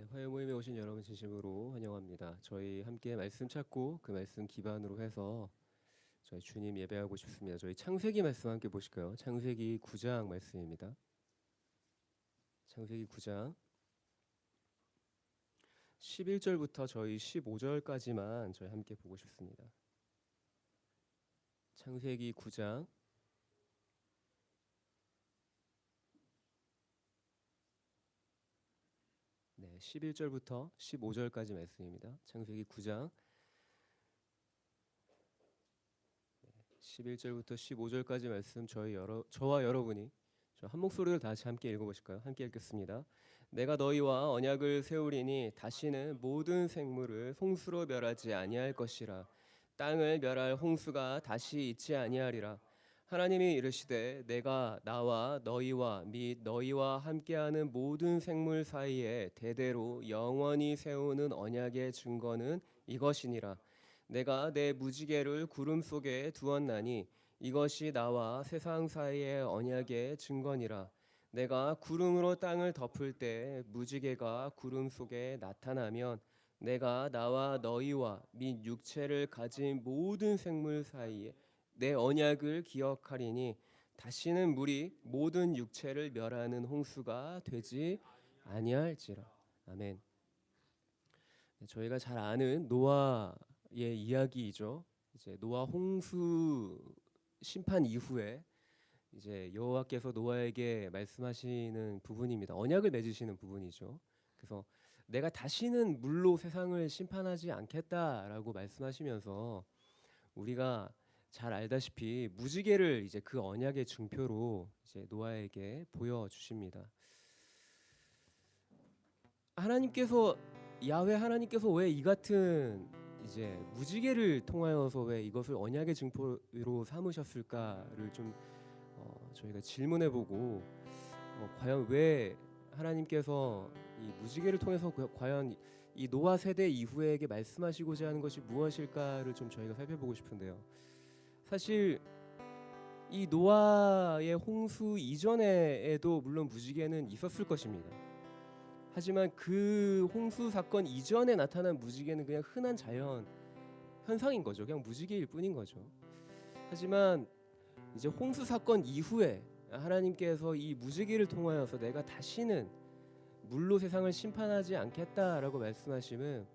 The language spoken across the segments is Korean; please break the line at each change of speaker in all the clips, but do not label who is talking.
네, 화요 모임에 오신 여러분 진심으로 환영합니다. 저희 함께 말씀 찾고 그 말씀 기반으로 해서 저희 주님 예배하고 싶습니다. 저희 창세기 말씀 함께 보실까요? 창세기 9장 말씀입니다. 창세기 9장 11절부터 저희 15절까지만 저희 함께 보고 싶습니다. 창세기 9장 11절부터 15절까지 말씀입니다. 창세기 9장 11절부터 15절까지 말씀 저와 여러분이 한 목소리로 다시 함께 읽어보실까요? 함께 읽겠습니다. 내가 너희와 언약을 세우리니 다시는 모든 생물을 홍수로 멸하지 아니할 것이라. 땅을 멸할 홍수가 다시 있지 아니하리라. 하나님이 이르시되 내가 나와 너희와 및 너희와 함께하는 모든 생물 사이에 대대로 영원히 세우는 언약의 증거는 이것이니라. 내가 내 무지개를 구름 속에 두었나니 이것이 나와 세상 사이의 언약의 증거니라. 내가 구름으로 땅을 덮을 때 무지개가 구름 속에 나타나면 내가 나와 너희와 및 육체를 가진 모든 생물 사이에 내 언약을 기억하리니 다시는 물이 모든 육체를 멸하는 홍수가 되지 아니할지라. 아멘. 저희가 잘 아는 노아의 이야기이죠. 이제 노아 홍수 심판 이후에 이제 여호와께서 노아에게 말씀하시는 부분입니다. 언약을 맺으시는 부분이죠. 그래서 내가 다시는 물로 세상을 심판하지 않겠다라고 말씀하시면서 우리가 잘 알다시피 무지개를 이제 그 언약의 증표로 이제 노아에게 보여주십니다. 야훼 하나님께서 왜 이 같은 이제 무지개를 통하여서 왜 이것을 언약의 증표로 삼으셨을까를 좀 저희가 질문해보고 과연 왜 하나님께서 이 무지개를 통해서 과연 이 노아 세대 이후에게 말씀하시고자 하는 것이 무엇일까를 좀 저희가 살펴보고 싶은데요. 사실 이 노아의 홍수 이전에도 물론 무지개는 있었을 것입니다. 하지만 그 홍수 사건 이전에 나타난 무지개는 그냥 흔한 자연 현상인 거죠. 그냥 무지개일 뿐인 거죠. 하지만 이제 홍수 사건 이후에 하나님께서 이 무지개를 통하여서 내가 다시는 물로 세상을 심판하지 않겠다라고 말씀하시면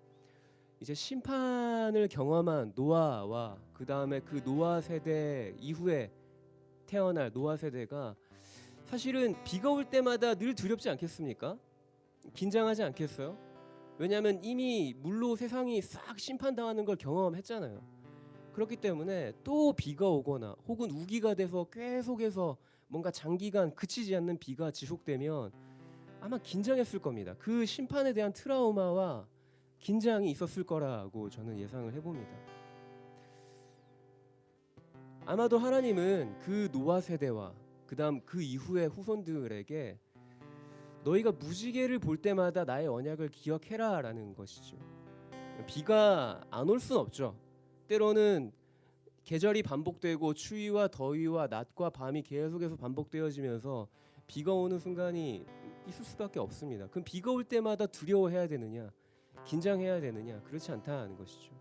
이제 심판을 경험한 노아와 그 다음에 그 노아 세대 이후에 태어날 노아 세대가 사실은 비가 올 때마다 늘 두렵지 않겠습니까? 긴장하지 않겠어요? 왜냐하면 이미 물로 세상이 싹 심판당하는 걸 경험했잖아요. 그렇기 때문에 또 비가 오거나 혹은 우기가 돼서 계속해서 뭔가 장기간 그치지 않는 비가 지속되면 아마 긴장했을 겁니다. 그 심판에 대한 트라우마와 긴장이 있었을 거라고 저는 예상을 해봅니다. 아마도 하나님은 그 노아 세대와 그다음 그 이후의 후손들에게 너희가 무지개를 볼 때마다 나의 언약을 기억해라 라는 것이죠. 비가 안 올 순 없죠. 때로는 계절이 반복되고 추위와 더위와 낮과 밤이 계속해서 반복되어지면서 비가 오는 순간이 있을 수밖에 없습니다. 그럼 비가 올 때마다 두려워해야 되느냐? 긴장해야 되느냐? 그렇지 않다는 것이죠.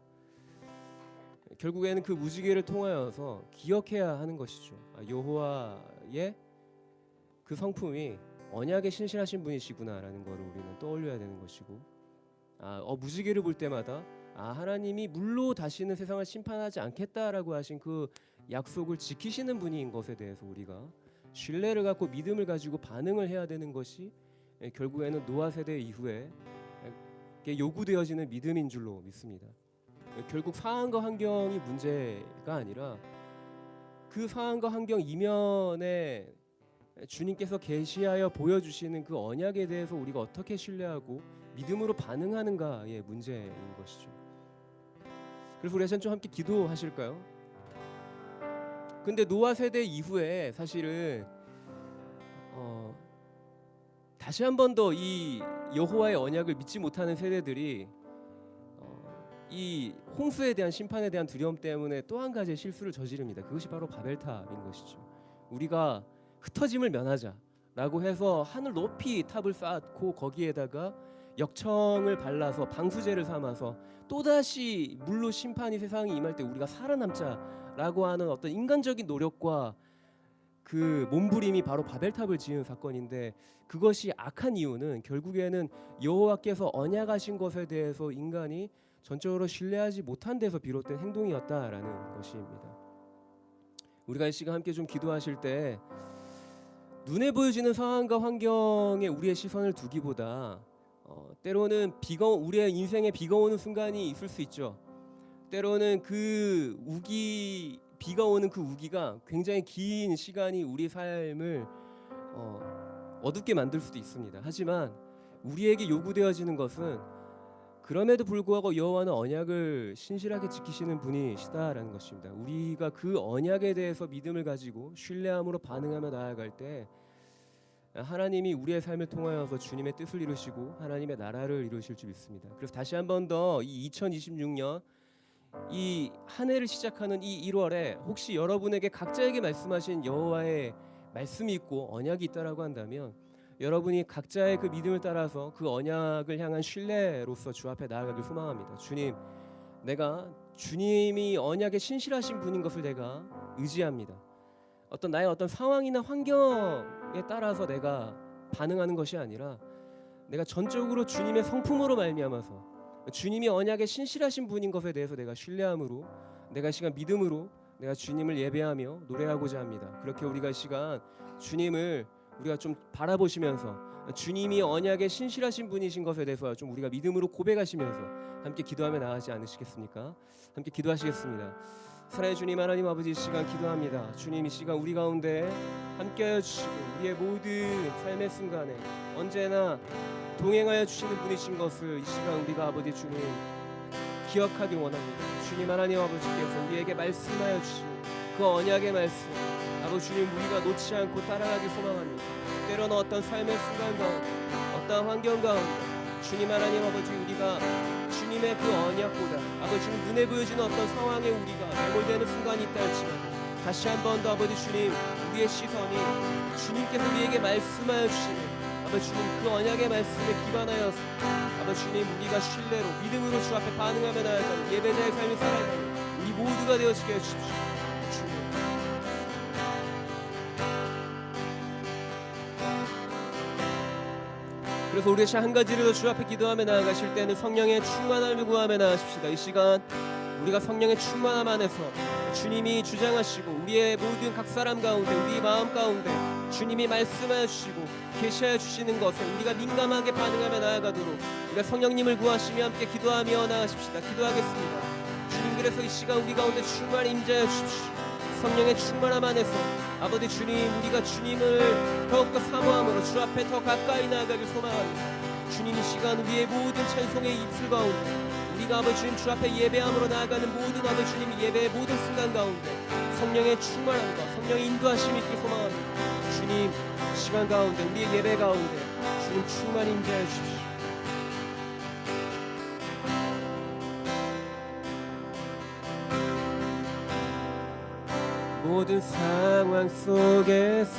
결국에는 그 무지개를 통하여서 기억해야 하는 것이죠. 여호와의 그 성품이 언약에 신실하신 분이시구나라는 것을 우리는 떠올려야 되는 것이고, 무지개를 볼 때마다 하나님이 물로 다시는 세상을 심판하지 않겠다라고 하신 그 약속을 지키시는 분인 것에 대해서 우리가 신뢰를 갖고 믿음을 가지고 반응을 해야 되는 것이 결국에는 노아 세대 이후에 요구되어지는 믿음인 줄로 믿습니다. 결국 상황과 환경이 문제가 아니라 그 상황과 환경 이면에 주님께서 계시하여 보여주시는 그 언약에 대해서 우리가 어떻게 신뢰하고 믿음으로 반응하는가의 문제인 것이죠. 그래서 우리 좀 함께 기도하실까요? 근데 노아 세대 이후에 사실은 다시 한 번 더 이 여호와의 언약을 믿지 못하는 세대들이 이 홍수에 대한 심판에 대한 두려움 때문에 또 한 가지의 실수를 저지릅니다. 그것이 바로 바벨탑인 것이죠. 우리가 흩어짐을 면하자라고 해서 하늘 높이 탑을 쌓고 거기에다가 역청을 발라서 방수제를 삼아서 또다시 물로 심판이 세상에 임할 때 우리가 살아남자라고 하는 어떤 인간적인 노력과 그 몸부림이 바로 바벨탑을 지은 사건인데, 그것이 악한 이유는 결국에는 여호와께서 언약하신 것에 대해서 인간이 전적으로 신뢰하지 못한 데서 비롯된 행동이었다라는 것입니다. 우리가 이 시간 함께 좀 기도하실 때 눈에 보여지는 상황과 환경에 우리의 시선을 두기보다 때로는 우리의 인생에 비가 오는 순간이 있을 수 있죠. 때로는 비가 오는 그 우기가 굉장히 긴 시간이 우리 삶을 어둡게 만들 수도 있습니다. 하지만 우리에게 요구되어지는 것은 그럼에도 불구하고 여호와는 언약을 신실하게 지키시는 분이시다라는 것입니다. 우리가 그 언약에 대해서 믿음을 가지고 신뢰함으로 반응하며 나아갈 때 하나님이 우리의 삶을 통하여서 주님의 뜻을 이루시고 하나님의 나라를 이루실 줄 믿습니다. 그래서 다시 한 번 더 이 2026년 이 한 해를 시작하는 이 1월에 혹시 여러분에게 각자에게 말씀하신 여호와의 말씀이 있고 언약이 있다라고 한다면 여러분이 각자의 그 믿음을 따라서 그 언약을 향한 신뢰로서 주 앞에 나아가길 소망합니다. 주님, 내가 주님이 언약에 신실하신 분인 것을 내가 의지합니다. 나의 어떤 상황이나 환경에 따라서 내가 반응하는 것이 아니라 내가 전적으로 주님의 성품으로 말미암아서 주님이 언약에 신실하신 분인 것에 대해서 내가 신뢰함으로 내가 시간 믿음으로 내가 주님을 예배하며 노래하고자 합니다. 그렇게 우리가 시간 주님을 우리가 좀 바라보시면서 주님이 언약에 신실하신 분이신 것에 대해서 좀 우리가 믿음으로 고백하시면서 함께 기도하며 나아가지 않으시겠습니까? 함께 기도하시겠습니다. 사랑의 주님 하나님 아버지, 이 시간 기도합니다. 주님, 이 시간 우리 가운데 함께하여 주시고 우리의 모든 삶의 순간에 언제나 동행하여 주시는 분이신 것을 이 시간 우리가 아버지 주님 기억하길 원합니다. 주님 하나님 아버지께서 우리에게 말씀하여 주신 그 언약의 말씀 아버지 주님 우리가 놓지 않고 따라가길 소망합니다. 때로는 어떤 삶의 순간 가운데 어떤 환경 가운데 주님 하나님 아버지 우리가 주님의 그 언약보다 아버지 주님 눈에 보여지는 어떤 상황에 우리가 매몰되는 순간이 있다 할지라도 다시 한 번 더 아버지 주님 우리의 시선이 주님께서 우리에게 말씀하여 주시는 아버지 주님 그 언약의 말씀에 기반하여서 아버지 주님 우리가 신뢰로 믿음으로 주 앞에 반응하며 나아가는 예배자의 삶이 살아가는 우리 모두가 되어지게 해주십시오. 주님. 그래서 우리 한 가지를 더 주 앞에 기도하며 나아가실 때는 성령의 충만함을 구하며 나아가십시다. 이 시간 우리가 성령의 충만함 안에서 주님이 주장하시고 우리의 모든 각 사람 가운데 우리 마음 가운데 주님이 말씀하여 주시고 계시하여 주시는 것에 우리가 민감하게 반응하며 나아가도록 우리가 성령님을 구하시며 함께 기도하며 나아가십시다. 기도하겠습니다. 주님, 그래서 이 시간 우리 가운데 충만히 임재하여 주십시오. 성령의 충만함 안에서 아버지 주님 우리가 주님을 더욱더 사모함으로 주 앞에 더 가까이 나아가길 소망합니다. 주님, 이 시간 우리의 모든 찬송의 입술 가운데 우리가 아버지 주님 주 앞에 예배함으로 나아가는 모든 아버지 주님 예배의 모든 순간 가운데 성령의 충만함과 성령의 인도하심이 있길 소망합니다. 주님, 시간 가운데 우리의 예배 가운데 주님 충만히 임재하여 주십시오. 모든 상황 속에서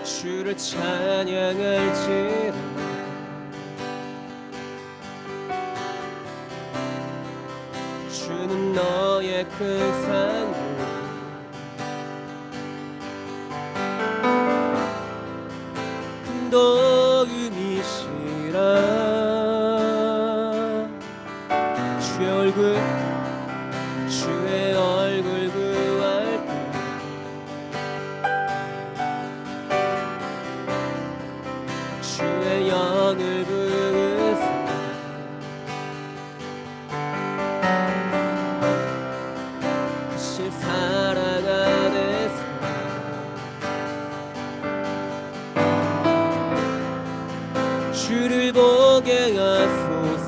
주를 찬양할지라 주는 너의 큰 상급 큰 도움이시라 주의 얼굴 구할 때 주의 영을 부으사 크신 사랑 안에서 주를 보게 하소서.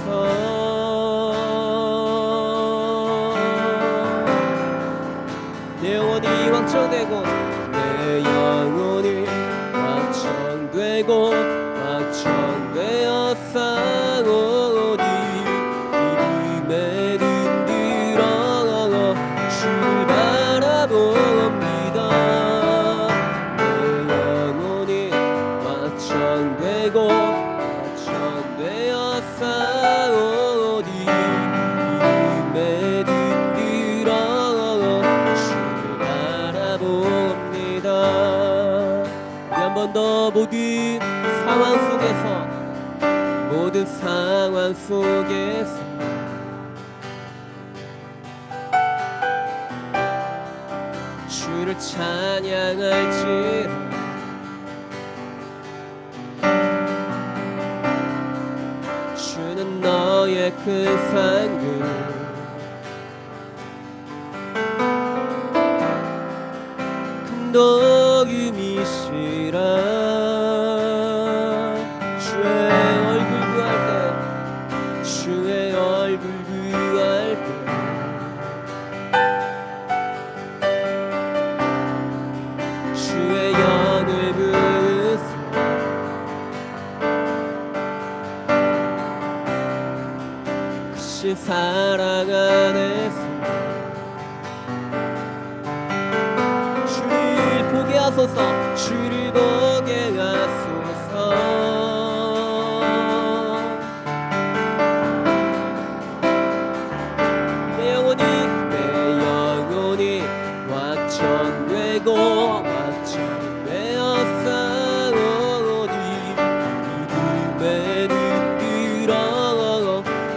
번 더 모든 상황 속에서 주를 찬양할지라 주는 너의 큰 상급 큰 도움이시라 주의 얼굴 구할 때 주의 영을 부으소 크신 사랑 안에서 주를 보게 하소서 주를 보게 하소서 내 영혼이 확정되고 확정되었사오니 믿음에 눈들어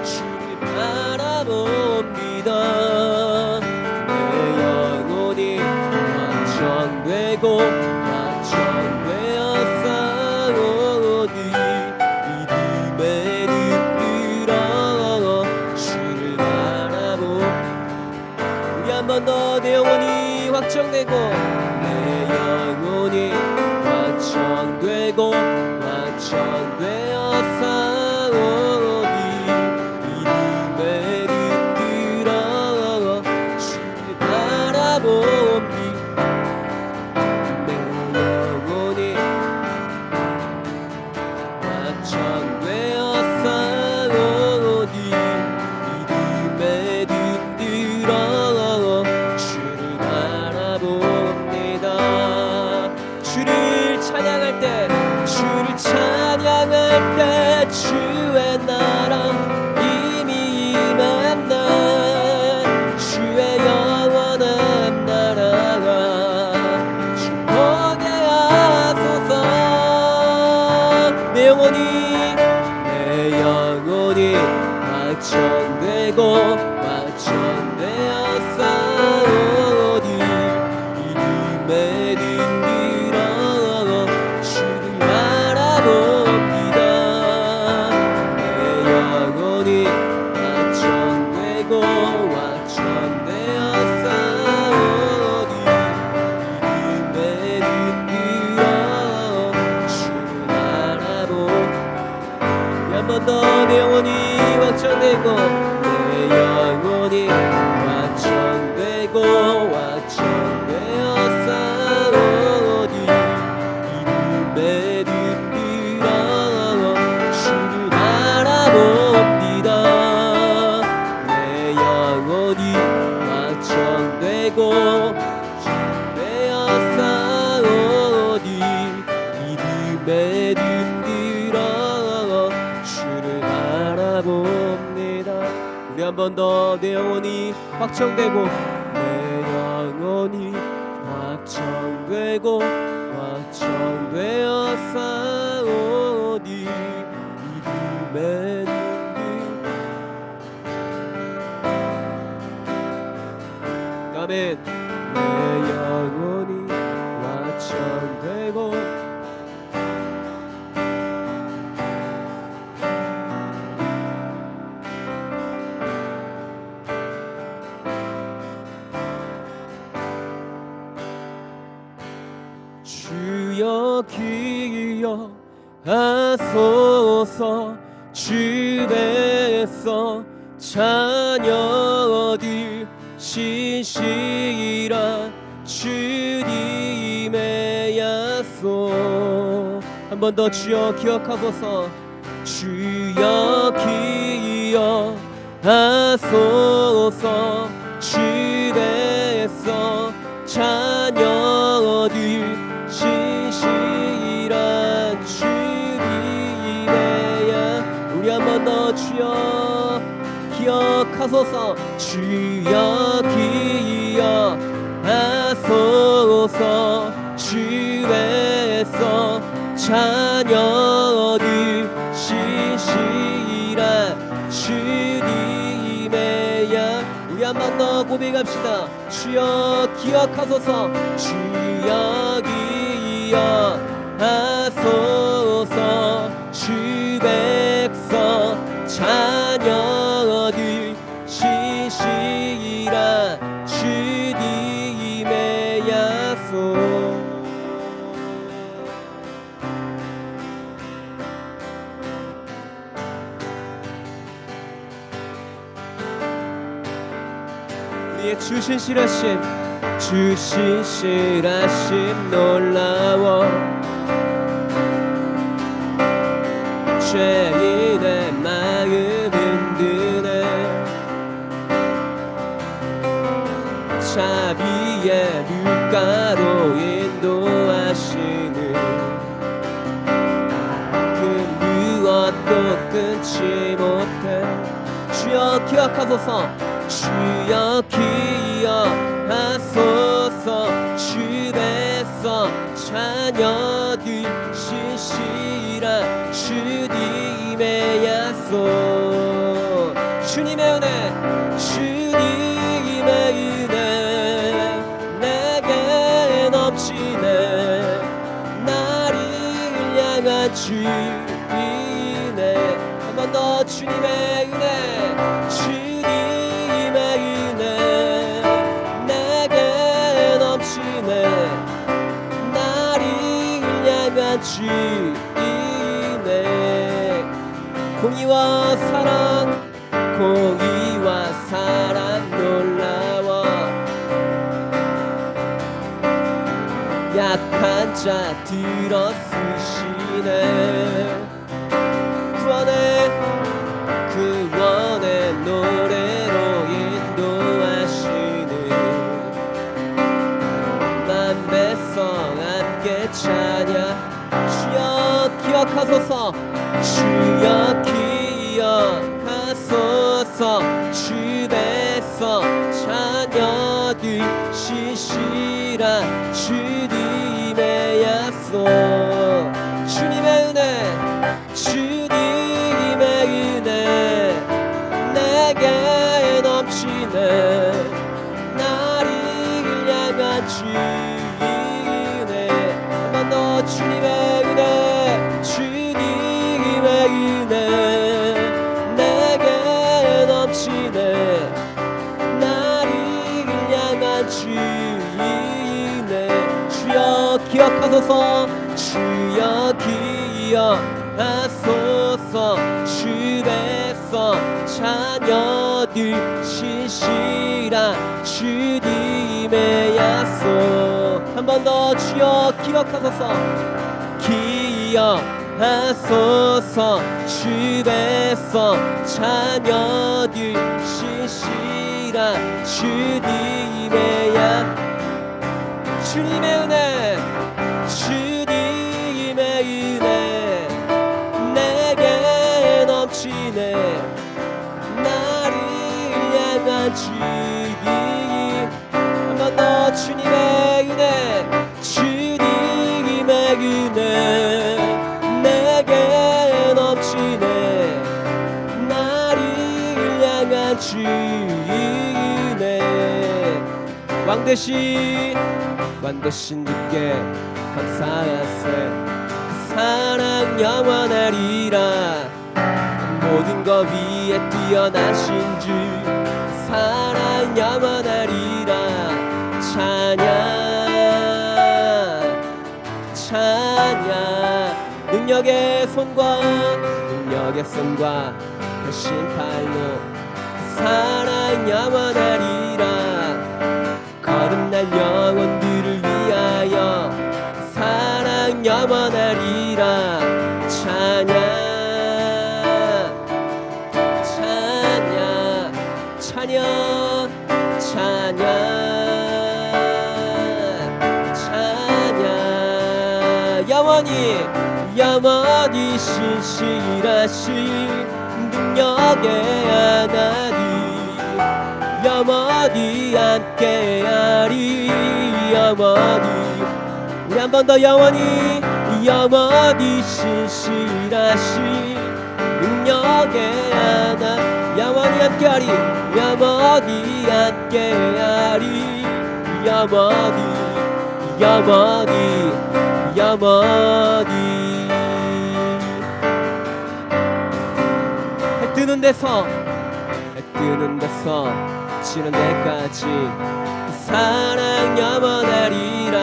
주를 바라봅니다 내 영혼이 확정되고 확정되었사오니 믿음에 눈들어 주를 바라봅니다 우리 한 번 더 내 영혼이 확정되고 내 영혼이 확정되고 확정되었사오니 믿음에 눈들어 주를 바라봅니다 내 영혼이 확정되었사오니 믿음에 눈들어 주를 찬양할 때 주의 나라 이미 임했네 주의 영원한 나라가 주목게 하소서 내 영혼이 확정되고 확정되었사오니 믿음에 눈들어 봅니다 내 영혼이 확정되고 확정되었사오니 믿음에 눈들어 주를 바라봅니다 한 번 더 내 영혼이 확정되고 내 영혼이 확정되고 확정되었사오니 믿음에 확정되고 되었사오니 믿음에 눈들어 주를 바라봅니다 우리 한 번 더 내 영혼이 확정되고 내 영혼이 확정되고 확정되었사오니 믿음에 아멘 내 영혼이 확정되고 주여 기억하소서 주 뱃속 자녀들 신실한 주님의 약속 한 번 더 주여 기억하소서 주여 기억하소서 주 뱃속 자녀들 신실한 주님의 약 우리 한 번 더 주여 기억하소서 주여 기억하소서 주 뱃속 자녀들 신실한 주님의 양. 우리 한 번 더 고백합시다. 주여 기억하소서, 주여 기억하소서, 주 백성 자녀들 신실한 주님의 약속. 우리의 주 신실하심, 주 신실하심 놀라워. 죄인의 마음 흔드네. 자비의 물가로 인도하시는 그 무엇도 끊지 못해. 주여 기억하소서, 주여 기억하소서, 주 백성 자녀들 신실한 주님의 약속. 주님의 은혜, 주님의 은혜 내게 넘치네. 나를 향한 주인의 한 번 더 주님의 은혜, 주님의 은혜 내게 넘치네. 나를 향한 주인의 공의와 사랑, 공의와 사랑 놀라워. 약한 자 들어쓰시네. 구원의 노래로 인도하시는 만 백성 함께 찬양. 주여 기억하소서, 주여 기억하소서, 주 백성 자녀들 신실한 주님의 약속. 주님의 은혜, 주님의 은혜 내게 넘치네. 나를 향한 주인의 한 번 더 주님의 은혜, 주님의 은혜 내게 넘치네. 나를 향한 주인의 주여 기억하소서, 주여 기억하소서, 주 백성 자녀들 신실한 주님의 약속. 한 번 더 주여 기억하소서, 기억하소서, 주 백성 자녀들 신실한 주님의 약. 주님의 은혜, 주님의 은혜 내게 넘치네. 나를 향한 주님 한 번 더 주님의 은혜, 주님의 은혜 내게 넘치네. 나를 향한 주인의 왕되신 주께 감사하세. 그 사랑 영원하리라. 모든 것 위에 뛰어나신 주 사랑 영원하리라. 찬양 찬양. 능력의 손과 대신 팔로 그 사랑 영원하리라. 거듭날 영혼들을 위하여 그 사랑 영원하리라. 찬양 찬양 찬양 찬양. 영원히 신실하신 능력의 하나님 영원히 함께하리. 영원히 우리 한 번 더 영원히 영원히 신실하신 능력의 하나 영원히 함께하리 영원히 함께하리 영원히 영원히 영원히 해 뜨는 데서 지는 데까지 그 사랑 영원하리라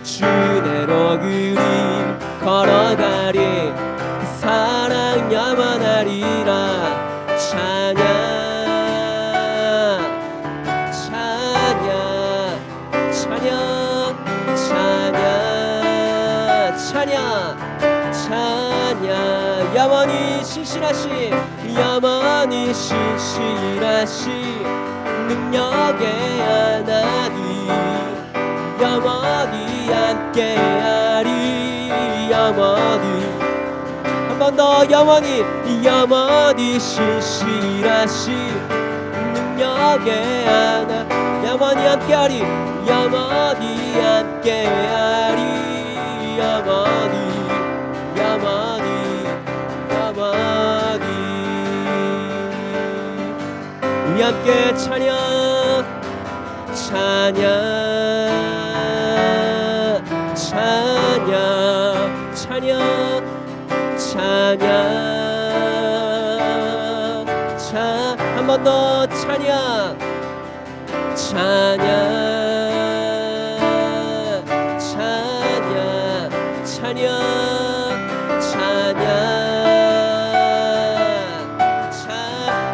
주내로 그리 걸어가리 그 사랑 영원하리라 찬양 찬양 찬양 찬양 찬양 찬양 영원히 신실하신 영원히 신실하신 능력의 하나님 영원히 함께하리 영원히 한 번 더 영원히 신실하신 능력의 하나 영원히 함께하리 영원히 함께하리 영원히 영원히 영원히 우리 함께 찬양 찬양 찬양 찬양 찬양 한 번 더 찬양 찬양 찬양 찬양 찬양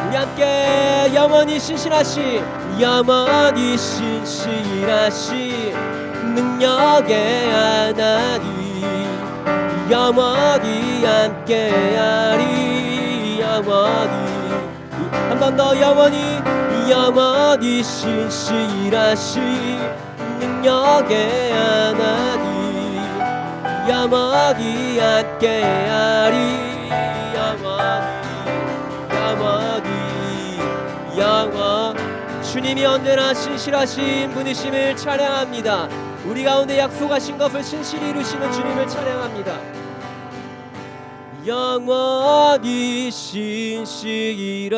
우리 함께 영원히 신실하신 영원히 신실하신 능력의 하나님 영원히 함께하리 영원히 한 번 더 영원히 신실하신 능력의 하나님 영원히 함께하리 영원히 주님이 언제나 신실하신 분이심을 찬양합니다. 우리 가운데 약속하신 것을 신실히 이루시는 주님을 찬양합니다. 영원히 신실하신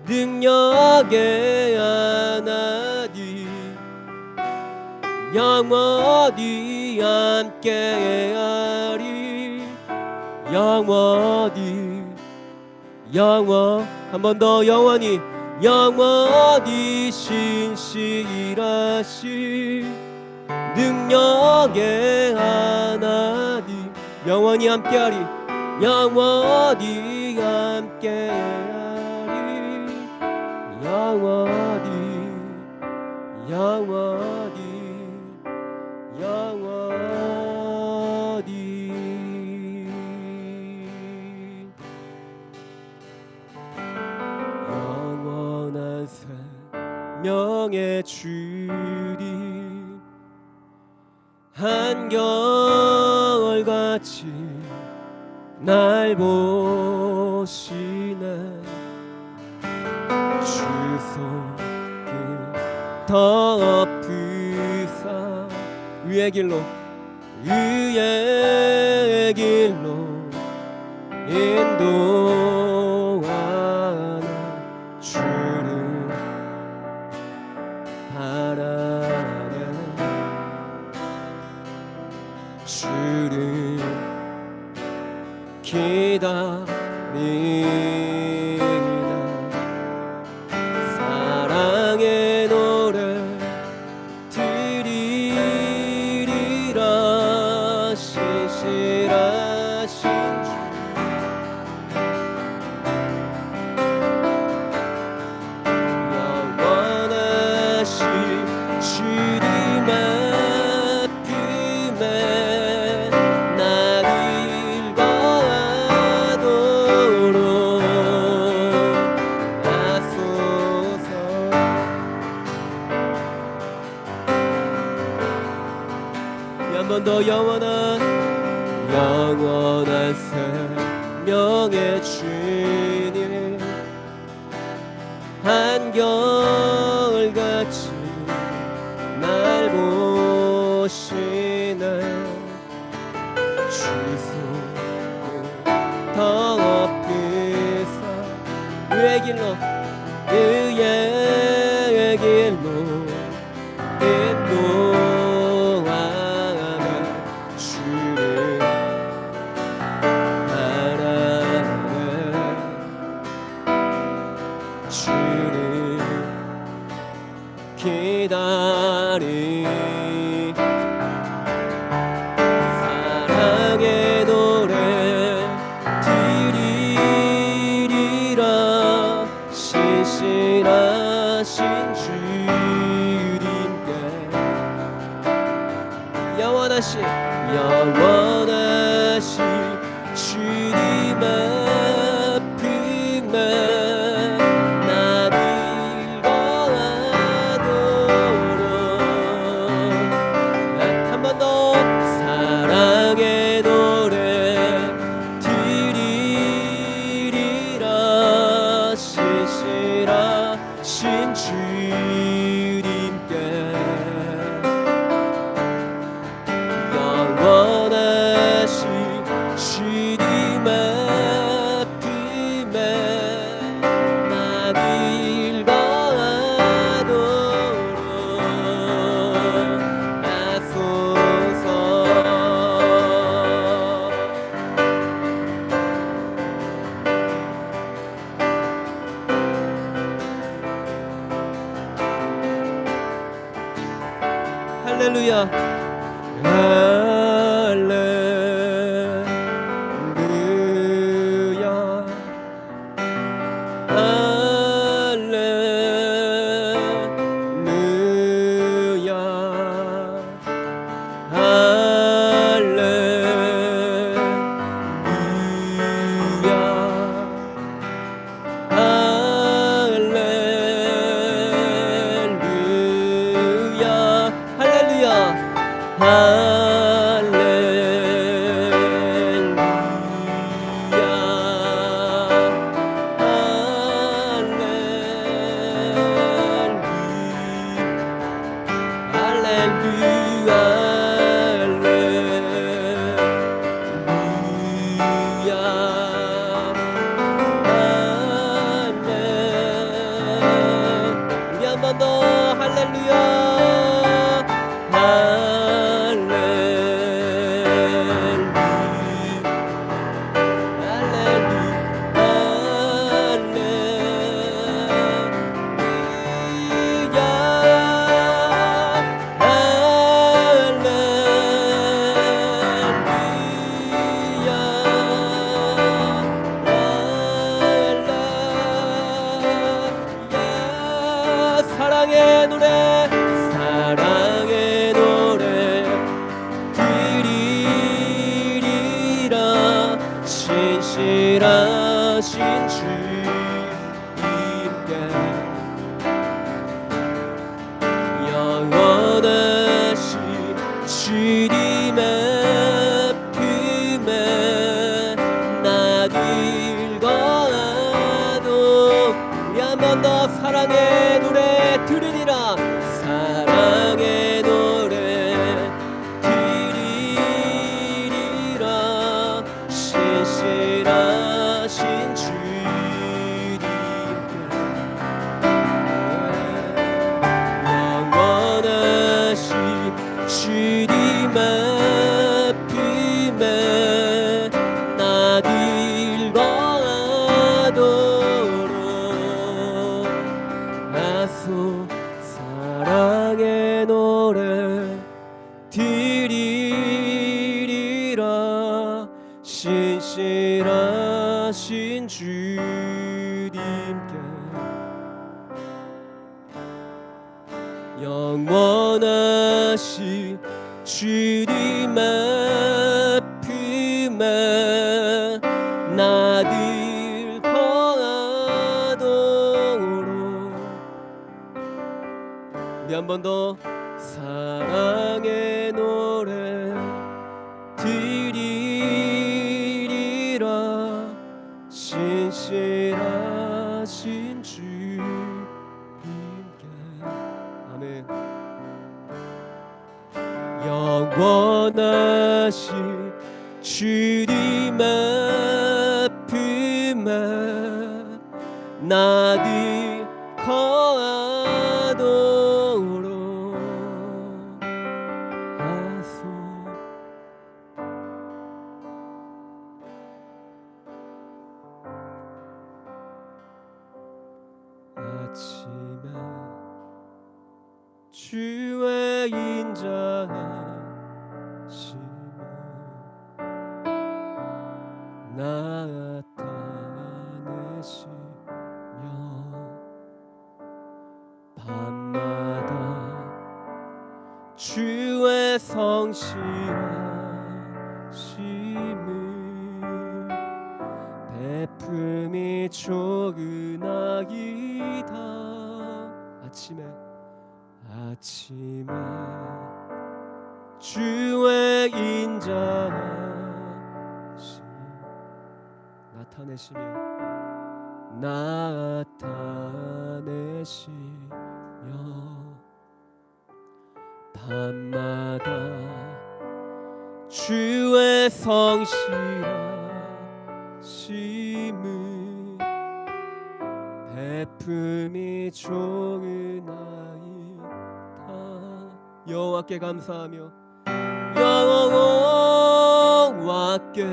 능력의 하나님 영원히 함께하리 영원히 한 번 더 영원히 신실하신 능력의 하나님 영원히 함께하리 영원히 함께하리 영원히 영원한 생명의 주리 한결같이 날 보시네 주 손길 덮으사 의의 길로 인도하는 주를 바라네 주를 기다리나 사랑의 노래 드리리라 신실하신 주 영원하신 주님의 품에 나를 거하도록 하소서 한 번 더 영원한 생명의 주님 한결같이 날 보시네 그의 길로 그의 길로 인도하며 주를 바라네 주를 기다리 사랑의 노래 드리리라 신실하신 주님께 영원하신 주님의 품에 나 들거하도록 한 번 더 사랑의 노래 드리리라 신실하신 주님께 영원하신 주님의 품에 나 들거하도록 하소서. 할렐루야 사랑의 노래 사랑의 노래 드리리라 신실하신 주님께 영원하신 주님의 품에 나 들거하도 우리 한 번 더 사랑의 노래 드리리라 사랑의 노래 드리리라 신실하신 주님께 영원하신 주님의 품에 나 들거하도록 하소 사랑의 노래 드리리라 신실하신 주님께 영원하신 주님의 품에 나 들거하도록 우리 한 번 더 사랑의 노래 드리리라 신실하신 주님께 아멘. 영원하신 주님의 품에 나귀 거하도록 하소. 아침에 주의 인자하심을 나타내시며 밤마다 주의 성실하심을 베품이 적으나이다. 아침에 주의 인자하심 나타내시며 밤마다 주의 성실하심을 베품이 적으나이다. 여호와께 감사하며 여호와께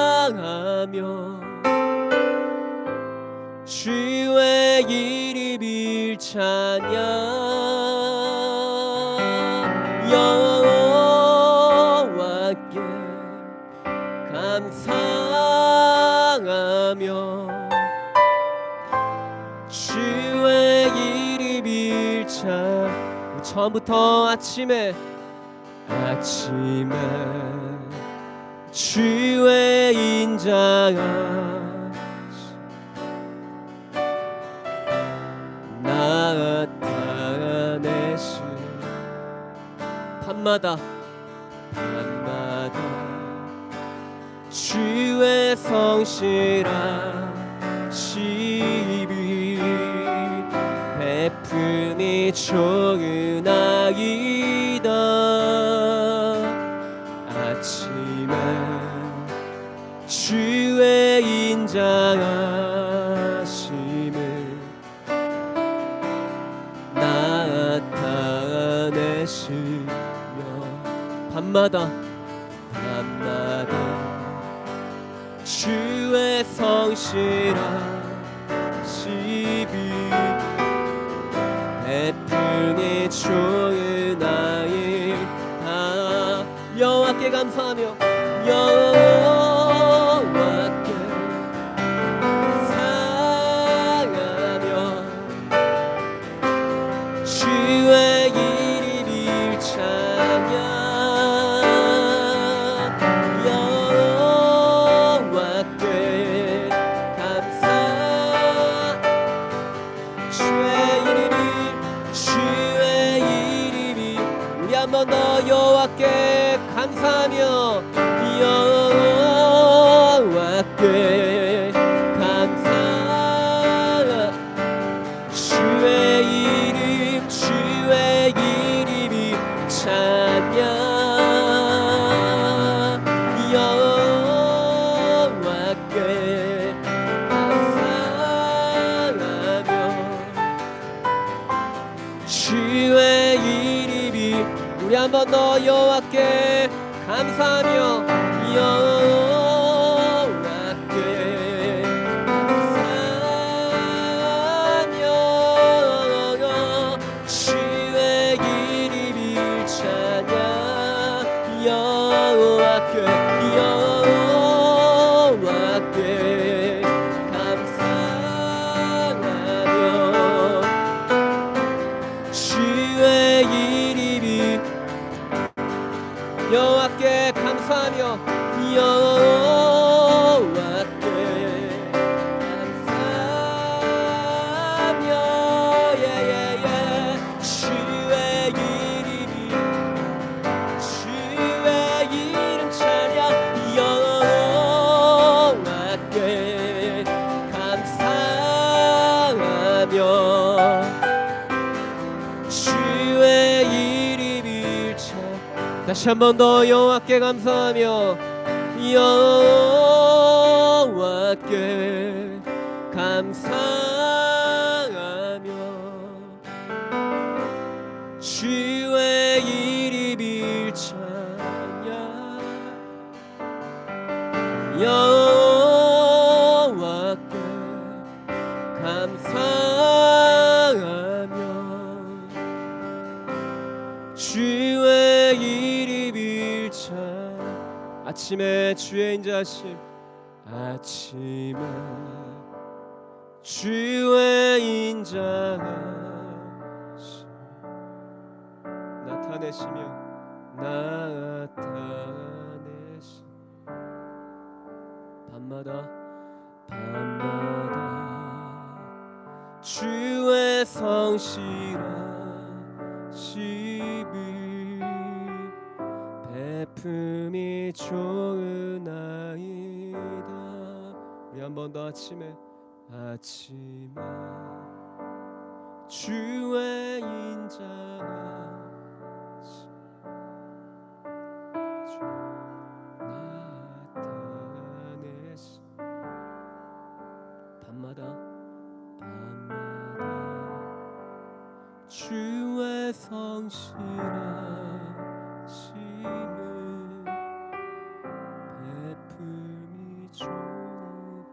감사하며 주의 이름을 찬양. 여호와께 감사하며 주의 이름을 찬양. 처음부터 아침에 주의 인자하심 나타내시. 밤마다 주의 성실하심을 베품이 적으나이다. 아침에 주의 인자하심을 나타내시며 밤마다 주의 성실하심을 베풀이 주나이다. 여호와께 감사하며 여호와께 사랑하며 주의 이름을 찬양. 여호와께 감사. 주의 이름이 우리 한 번 더 여호와께 감사하며 여호와께 감사. 주의 이름이 찬양. 여호와께 감사하며 주의 이름이 우리 한 번 더 여호와께 감사하며 여호와께 감사하며 주의 이름을 찬양. 여호와께 감사하며 주의 이름이 여호와께 감사하며 여호와께 감사하며 주의 이름 찬양. 여호와께 감사하며 주의 이름을 찬양. 다시 한 번 더 여호와께 감사하며 여호와께 여호와께 감사하며 주의 이름 일찬양 여호와께 감사하며 주의 이름 일찬 아침에 주의 인자하심 아침에 주의 인자하심 나타내시며 밤마다 주의 성실하심을 베품이 좋으나이다. 우리 한 번 더 아침에 주의 인자하심 나타내시 밤마다 주의 성실하심을 베품이 좋은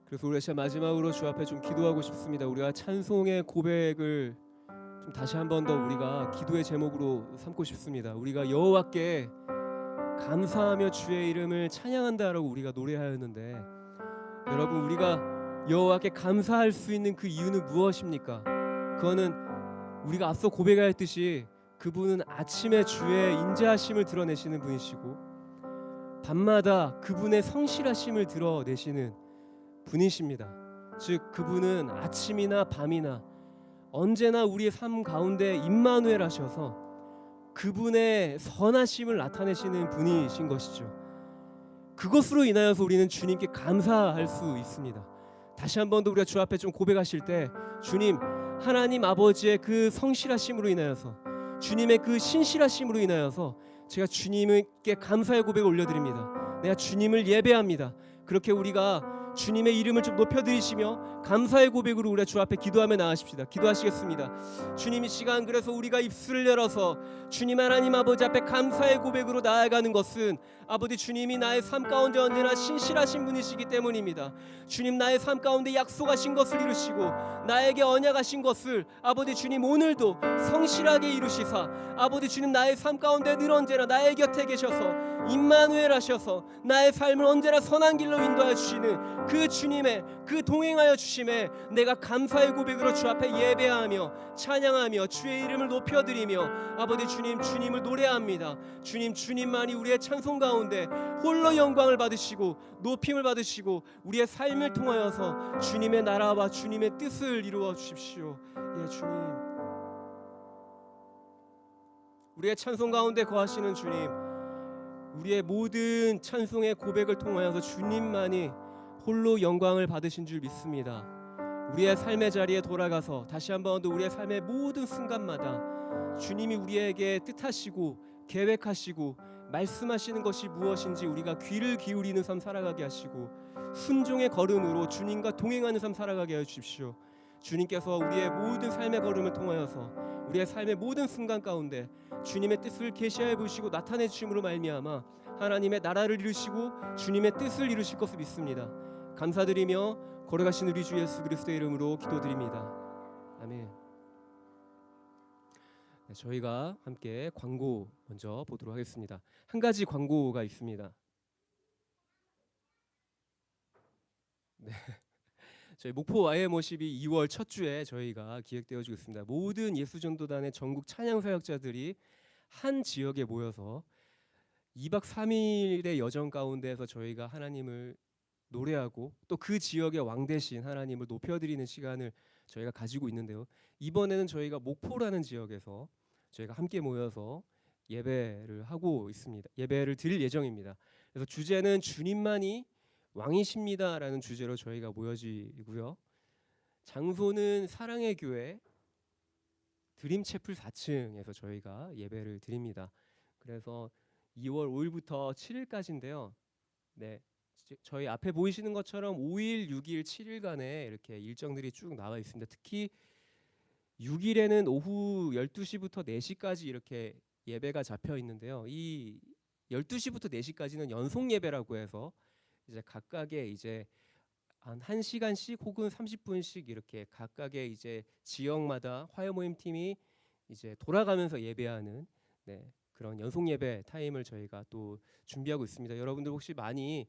그래서 우리가 진짜 마지막으로 주 앞에 좀 기도하고 싶습니다. 우리가 찬송의 고백을 좀 다시 한 번 더 우리가 기도의 제목으로 삼고 싶습니다. 우리가 여호와께 감사하며 주의 이름을 찬양한다라고 우리가 노래하였는데 여러분 우리가 여호와께 감사할 수 있는 그 이유는 무엇입니까? 그거는 우리가 앞서 고백하였듯이 그분은 아침에 주의 인자하심을 드러내시는 분이시고 밤마다 그분의 성실하심을 드러내시는 분이십니다. 즉 그분은 아침이나 밤이나 언제나 우리의 삶 가운데 임마누엘 하셔서 그분의 선하심을 나타내시는 분이신 것이죠. 그것으로 인하여서 우리는 주님께 감사할 수 있습니다. 다시 한 번 더 우리가 주 앞에 좀 고백하실 때 주님 하나님 아버지의 그 성실하심으로 인하여서 주님의 그 신실하심으로 인하여서 제가 주님께 감사의 고백을 올려드립니다. 내가 주님을 예배합니다. 그렇게 우리가 주님의 이름을 좀 높여드리시며 감사의 고백으로 우리가 주 앞에 기도하며 나아가십시다. 기도하시겠습니다. 주님 이 시간 그래서 우리가 입술을 열어서 주님 하나님 아버지 앞에 감사의 고백으로 나아가는 것은 아버지 주님이 나의 삶 가운데 언제나 신실하신 분이시기 때문입니다. 주님 나의 삶 가운데 약속하신 것을 이루시고 나에게 언약하신 것을 아버지 주님 오늘도 성실하게 이루시사 아버지 주님 나의 삶 가운데 늘 언제나 나의 곁에 계셔서 임마누엘 하셔서 나의 삶을 언제나 선한 길로 인도하여 주시는 그 주님의 그 동행하여 주심에 내가 감사의 고백으로 주 앞에 예배하며 찬양하며 주의 이름을 높여드리며 아버지 주님 주님을 노래합니다. 주님 주님만이 우리의 찬송 가운데 홀로 영광을 받으시고 높임을 받으시고 우리의 삶을 통하여서 주님의 나라와 주님의 뜻을 이루어 주십시오. 예 주님 우리의 찬송 가운데 거하시는 주님 우리의 모든 찬송의 고백을 통하여서 주님만이 홀로 영광을 받으신 줄 믿습니다. 우리의 삶의 자리에 돌아가서 다시 한번 더 우리의 삶의 모든 순간마다 주님이 우리에게 뜻하시고 계획하시고 말씀하시는 것이 무엇인지 우리가 귀를 기울이는 삶 살아가게 하시고 순종의 걸음으로 주님과 동행하는 삶 살아가게 해 주십시오. 주님께서 우리의 모든 삶의 걸음을 통하여서 우리의 삶의 모든 순간 가운데 주님의 뜻을 계시하여 보시고 나타내 주심으로 말미암아 하나님의 나라를 이루시고 주님의 뜻을 이루실 것을 믿습니다. 감사드리며 걸어가신 우리 주 예수 그리스도의 이름으로 기도드립니다. 아멘. 네, 저희가 함께 광고 먼저 보도록 하겠습니다. 한 가지 광고가 있습니다. 네. 저희 목포 YMOCB 2월 첫 주에 저희가 기획되어지고 있습니다. 모든 예수전도단의 전국 찬양 사역자들이 한 지역에 모여서 2박 3일의 여정 가운데에서 저희가 하나님을 노래하고 또 그 지역의 왕 대신 하나님을 높여드리는 시간을 저희가 가지고 있는데요. 이번에는 저희가 목포라는 지역에서 저희가 함께 모여서 예배를 하고 있습니다. 예배를 드릴 예정입니다. 그래서 주제는 주님만이 왕이십니다라는 주제로 저희가 모여지고요. 장소는 사랑의 교회 드림채플 4층에서 저희가 예배를 드립니다. 그래서 2월 5일부터 7일까지인데요. 네, 저희 앞에 보이시는 것처럼 5일, 6일, 7일간에 이렇게 일정들이 쭉 나와 있습니다. 특히 6일에는 오후 12시부터 4시까지 이렇게 예배가 잡혀 있는데요. 이 12시부터 4시까지는 연속 예배라고 해서 이제 각각의 이제 한 1시간씩 혹은 30분씩 이렇게 각각의 이제 지역마다 화요 모임 팀이 이제 돌아가면서 예배하는 네, 그런 연속 예배 타임을 저희가 또 준비하고 있습니다. 여러분들 혹시 많이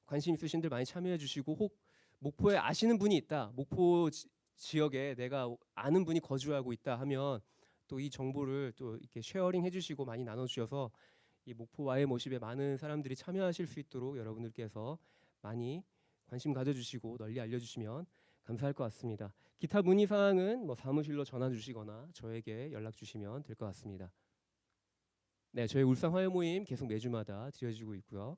관심 있으신들 많이 참여해 주시고, 혹 목포에 아시는 분이 있다, 목포 지역에 내가 아는 분이 거주하고 있다 하면 또 이 정보를 또 이렇게 쉐어링 해주시고 많이 나눠주셔서 이 목포 와의 모십에 많은 사람들이 참여하실 수 있도록 여러분들께서 많이 관심 가져주시고 널리 알려주시면 감사할 것 같습니다. 기타 문의 사항은 뭐 사무실로 전화 주시거나 저에게 연락 주시면 될 것 같습니다. 네, 저희 울산 화요 모임 계속 매주마다 드려지고 있고요.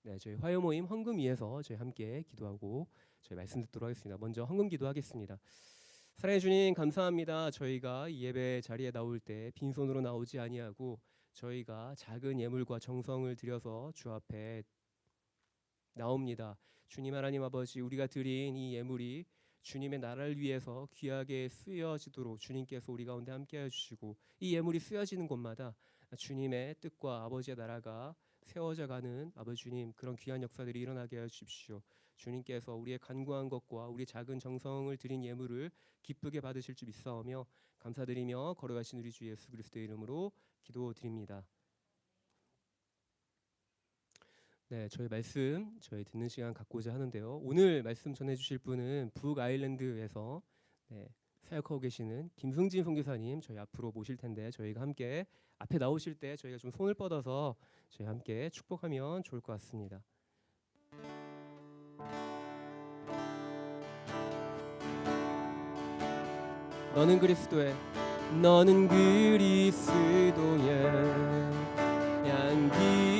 네, 저희 화요 모임 헌금 위해서 저희 함께 기도하고 저희 말씀 듣도록 하겠습니다. 먼저 헌금 기도하겠습니다. 사랑해 주님 감사합니다. 저희가 이 예배 자리에 나올 때 빈손으로 나오지 아니하고 저희가 작은 예물과 정성을 들여서 주 앞에 나옵니다. 주님 하나님 아버지, 우리가 드린 이 예물이 주님의 나라를 위해서 귀하게 쓰여지도록 주님께서 우리 가운데 함께해 주시고, 이 예물이 쓰여지는 곳마다 주님의 뜻과 아버지의 나라가 세워져 가는 아버지 주님, 그런 귀한 역사들이 일어나게 해 주십시오. 주님께서 우리의 간구한 것과 우리 작은 정성을 드린 예물을 기쁘게 받으실 줄 믿사오며 감사드리며 걸어가신 우리 주 예수 그리스도의 이름으로 기도드립니다. 네, 저희 말씀 저희 듣는 시간 갖고자 하는데요. 오늘 말씀 전해주실 분은 북아일랜드에서 사역하고 계시는 김승진 선교사님 저희 앞으로 모실 텐데, 저희가 함께 앞에 나오실 때 저희가 좀 손을 뻗어서 저희 함께 축복하면 좋을 것 같습니다. 너는 그리스도의 향기라.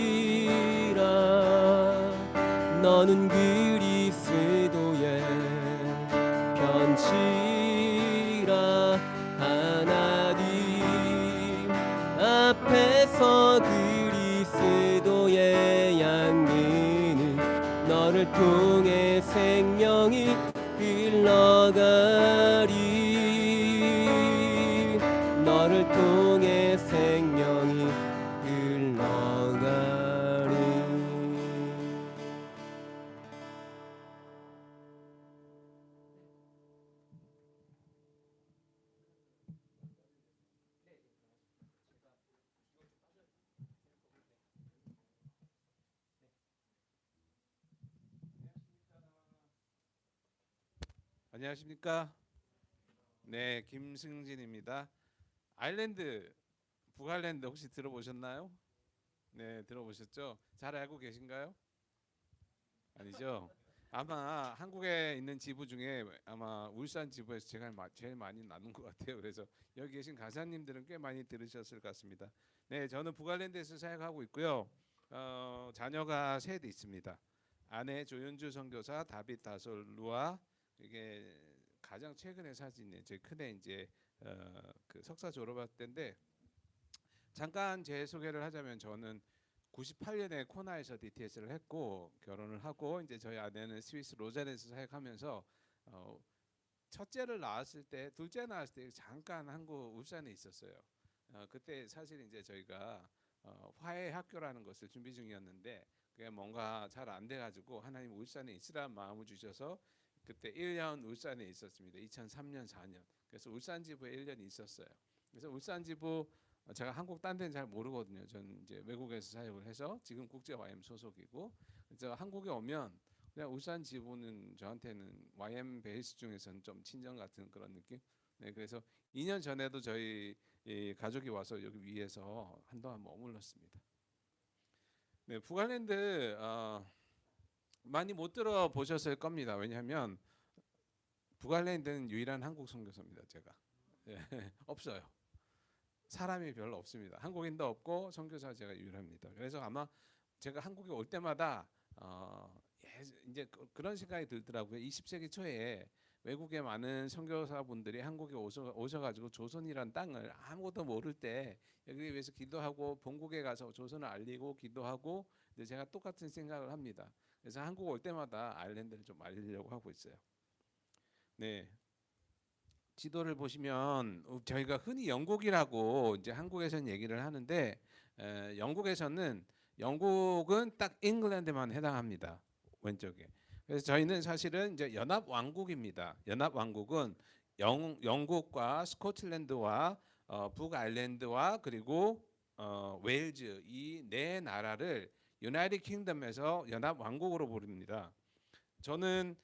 너는 그리스도의 편지라. 하나님 앞에서 그리스도의 향기는 너를 통해 생명이 흘러가리. 너를 통해 생명이 흘러가리.
안녕하십니까? 네, 김승진입니다. 아일랜드, 북아일랜드 혹시 들어보셨나요? 네, 들어보셨죠? 잘 알고 계신가요? 아니죠? 아마 한국에 있는 지부 중에 아마 울산 지부에서 제가 제일 많이 나눈 것 같아요. 그래서 여기 계신 가사님들은 꽤 많이 들으셨을 것 같습니다. 네, 저는 북아일랜드에서 사역하고 있고요. 자녀가 셋 있습니다. 아내 조윤주 선교사, 다빗 다솔 루아. 이게 가장 최근에 사진이에요. 제 큰애 이제 그 석사 졸업할 때인데, 잠깐 제 소개를 하자면 저는 98년에 코나에서 DTS를 했고 결혼을 하고, 이제 저희 아내는 스위스 로잔에서 사역하면서 첫째를 낳았을 때, 둘째 낳았을 때 잠깐 한국 울산에 있었어요. 그때 사실 이제 저희가 화해 학교라는 것을 준비 중이었는데 그게 뭔가 잘 안 돼가지고 하나님 울산에 있으라는 마음을 주셔서 그때 1년 울산에 있었습니다. 2003년 4년. 그래서 울산 지부에 1년 있었어요. 그래서 울산 지부, 제가 한국 딴 데는 잘 모르거든요. 전 이제 외국에서 사역을 해서 지금 국제 YM 소속이고, 그래서 한국에 오면 그냥 울산 지부는 저한테는 YM 베이스 중에서는 좀 친정 같은 그런 느낌. 네, 그래서 2년 전에도 저희 가족이 와서 여기 위에서 한동안 머물렀습니다. 네, 북아일랜드 많이 못 들어보셨을 겁니다. 왜냐하면 북아일랜드는 유일한 한국 선교사입니다. 제가 없어요. 사람이 별로 없습니다. 한국인도 없고 선교사 제가 유일합니다. 그래서 아마 제가 한국에 올 때마다 이제 그런 생각이 들더라고요. 20세기 초에 외국의 많은 선교사분들이 한국에 오셔가지고 조선이란 땅을 아무것도 모를 때 여기 위해서 기도하고 본국에 가서 조선을 알리고 기도하고, 근데 제가 똑같은 생각을 합니다. 그래서 한국 올 때마다 아일랜드를 좀 알리려고 하고 있어요. 네, 지도를 보시면 저희가 흔히 영국이라고 이제 한국에서는 얘기를 하는데, 영국은 딱 잉글랜드만 해당합니다. 왼쪽에. 그래서 저희는 사실은 이제 연합 왕국입니다. 연합 왕국은 영국과 스코틀랜드와 북아일랜드와 그리고 웨일즈, 이 네 나라를 유나이티드 킹덤에서 연합 왕국으로 부릅니다. 저는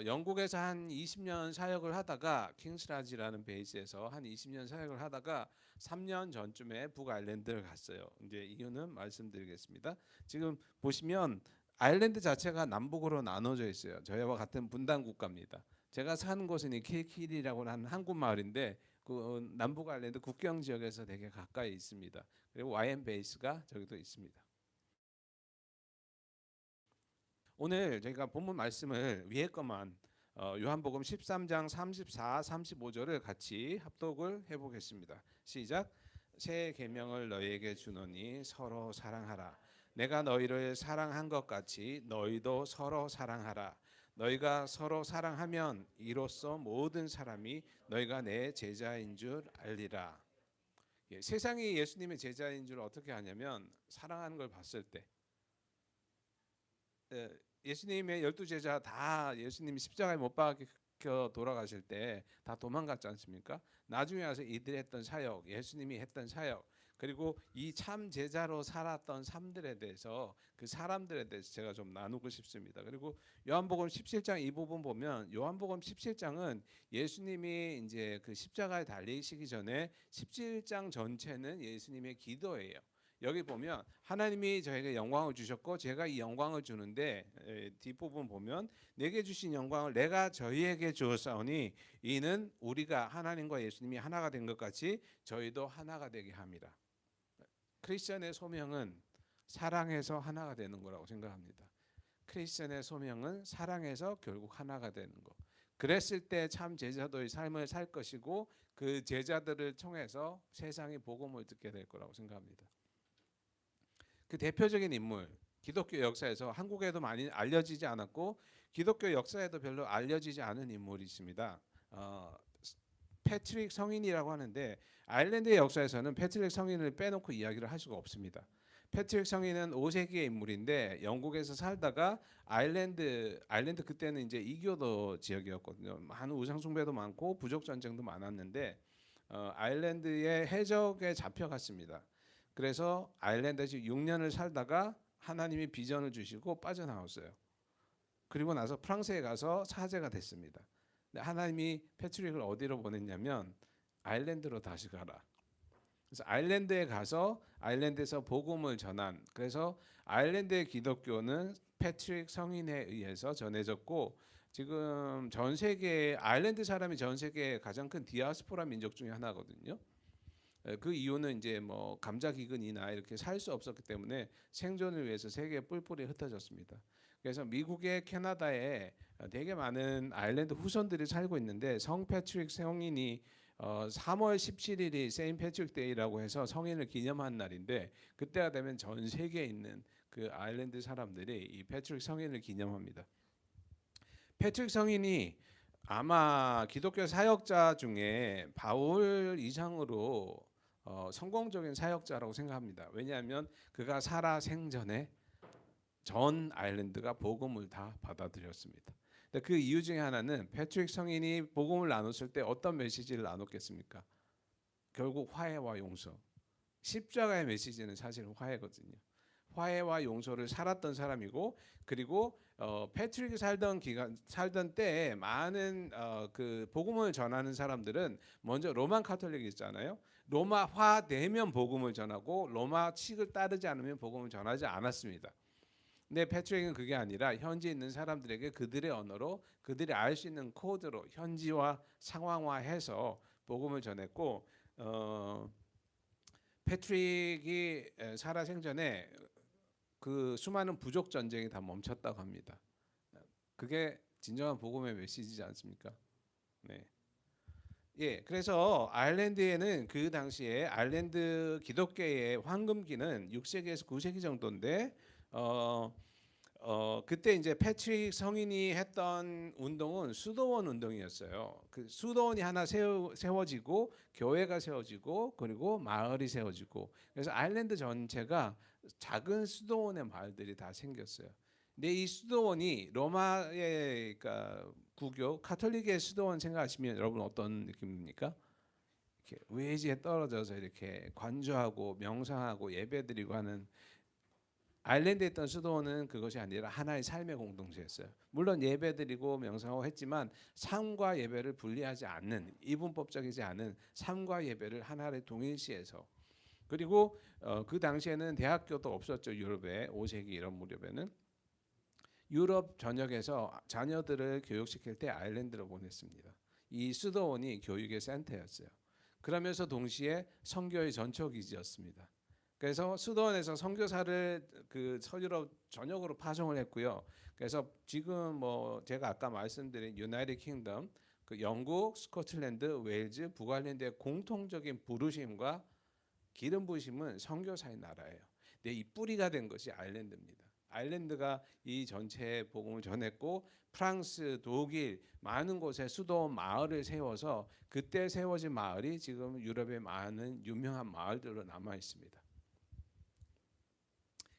영국에서 한 20년 사역을 하다가 킹스라지라는 베이스에서 한 20년 사역을 하다가 3년 전쯤에 북아일랜드를 갔어요. 이제 이유는 말씀드리겠습니다. 지금 보시면 아일랜드 자체가 남북으로 나눠져 있어요. 저희와 같은 분단 국가입니다. 제가 사는 곳은 이 킬킬이라고 하는 항구 마을인데 그 남북 아일랜드 국경 지역에서 되게 가까이 있습니다. 그리고 YM 베이스가 저기도 있습니다. 오늘 저희가 본문 말씀을 위에 것만 요한복음 13장 34, 35절을 같이 합독을 해보겠습니다. 시작. 새 계명을 너희에게 주노니 서로 사랑하라. 내가 너희를 사랑한 것 같이 너희도 서로 사랑하라. 너희가 서로 사랑하면 이로써 모든 사람이 너희가 내 제자인 줄 알리라. 세상이 예수님의 제자인 줄 어떻게 아냐면 사랑하는 걸 봤을 때. 예수님의 12제자 다 예수님이 십자가에 못 박혀 돌아가실 때 다 도망갔지 않습니까? 나중에 와서 이들이 했던 사역, 예수님이 했던 사역, 그리고 이 참 제자로 살았던 삶들에 대해서, 그 사람들에 대해서 제가 좀 나누고 싶습니다. 그리고 요한복음 17장 이 부분 보면, 요한복음 17장은 예수님이 이제 그 십자가에 달리시기 전에 17장 전체는 예수님의 기도예요. 여기 보면 하나님이 저에게 영광을 주셨고 제가 이 영광을 주는데, 뒷부분 보면 내게 주신 영광을 내가 저희에게 주었사오니 이는 우리가 하나님과 예수님이 하나가 된 것 같이 저희도 하나가 되게 합니다. 크리스천의 소명은 사랑해서 하나가 되는 거라고 생각합니다. 크리스천의 소명은 사랑해서 결국 하나가 되는 거. 그랬을 때 참 제자도의 삶을 살 것이고 그 제자들을 통해서 세상이 복음을 듣게 될 거라고 생각합니다. 그 대표적인 인물, 기독교 역사에서 한국에도 많이 알려지지 않았고 기독교 역사에도 별로 알려지지 않은 인물이 있습니다. 패트릭 성인이라고 하는데 아일랜드의 역사에서는 패트릭 성인을 빼놓고 이야기를 할 수가 없습니다. 패트릭 성인은 5세기의 인물인데 영국에서 살다가 아일랜드 그때는 이제 이교도 지역이었거든요. 많은 우상 숭배도 많고 부족 전쟁도 많았는데 아일랜드의 해적에 잡혀갔습니다. 그래서 아일랜드에서 6년을 살다가 하나님이 비전을 주시고 빠져나왔어요. 그리고 나서 프랑스에 가서 사제가 됐습니다. 하나님이 패트릭을 어디로 보냈냐면 아일랜드로 다시 가라. 그래서 아일랜드에 가서 아일랜드에서 복음을 전한, 그래서 아일랜드의 기독교는 패트릭 성인에 의해서 전해졌고 지금 전 세계 아일랜드 사람이 전 세계 가장 큰 디아스포라 민족 중에 하나거든요. 그 이유는 이제 뭐 감자 기근이나 이렇게 살 수 없었기 때문에 생존을 위해서 세계에 뿔뿔이 흩어졌습니다. 그래서 미국의 캐나다에 되게 많은 아일랜드 후손들이 살고 있는데 성 패트릭 성인이 3월 17일이 세인 패트릭 데이라고 해서 성인을 기념하는 날인데 그때가 되면 전 세계에 있는 그 아일랜드 사람들이 이 패트릭 성인을 기념합니다. 패트릭 성인이 아마 기독교 사역자 중에 바울 이상으로 성공적인 사역자라고 생각합니다. 왜냐하면 그가 살아 생전에 전 아일랜드가 복음을 다 받아들였습니다. 근데 그 이유 중에 하나는 패트릭 성인이 복음을 나눴을 때 어떤 메시지를 나눴겠습니까? 결국 화해와 용서. 십자가의 메시지는 사실 화해거든요. 화해와 용서를 살았던 사람이고, 그리고 패트릭이 살던 때에 많은 그 복음을 전하는 사람들은 먼저 로만 카톨릭이 있잖아요. 로마화 되면 복음을 전하고 로마칙을 따르지 않으면 복음을 전하지 않았습니다. 근데 패트릭은 그게 아니라 현지 있는 사람들에게 그들의 언어로 그들이 알 수 있는 코드로 현지화 상황화해서 복음을 전했고, 패트릭이 살아 생전에 그 수많은 부족 전쟁이 다 멈췄다고 합니다. 그게 진정한 복음의 메시지지 않습니까? 네. 예, 그래서 아일랜드에는 그 당시에 아일랜드 기독교의 황금기는 6세기에서 9세기 정도인데 그때 이제 패트릭 성인이 했던 운동은 수도원 운동이었어요. 그 수도원이 하나 세워지고 교회가 세워지고 그리고 마을이 세워지고 그래서 아일랜드 전체가 작은 수도원의 마을들이 다 생겼어요. 근데 이 수도원이 로마의 그러니까 구교 카톨릭의 수도원 생각하시면 여러분 어떤 느낌입니까? 이렇게 외지에 떨어져서 이렇게 관주하고 명상하고 예배드리고 하는 아일랜드에 있던 수도원은 그것이 아니라 하나의 삶의 공동체였어요. 물론 예배드리고 명상하고 했지만 삶과 예배를 분리하지 않는 이분법적이지 않은 삶과 예배를 하나의 동일시해서 그리고 그 당시에는 대학교도 없었죠. 유럽에 5세기 이런 무렵에는 유럽 전역에서 자녀들을 교육시킬 때 아일랜드로 보냈습니다. 이 수도원이 교육의 센터였어요. 그러면서 동시에 선교의 전초기지였습니다. 그래서 수도원에서 선교사를 그 서유럽 전역으로 파송을 했고요. 그래서 지금 뭐 제가 아까 말씀드린 유나이티드 킹덤, 그 영국, 스코틀랜드, 웨일즈, 북아일랜드의 공통적인 부르심과 기름 부으심은 선교사의 나라예요. 근데 이 뿌리가 된 것이 아일랜드입니다. 아일랜드가 이 전체의 복음을 전했고 프랑스, 독일 많은 곳에 수도원 마을을 세워서 그때 세워진 마을이 지금 유럽의 많은 유명한 마을들로 남아 있습니다.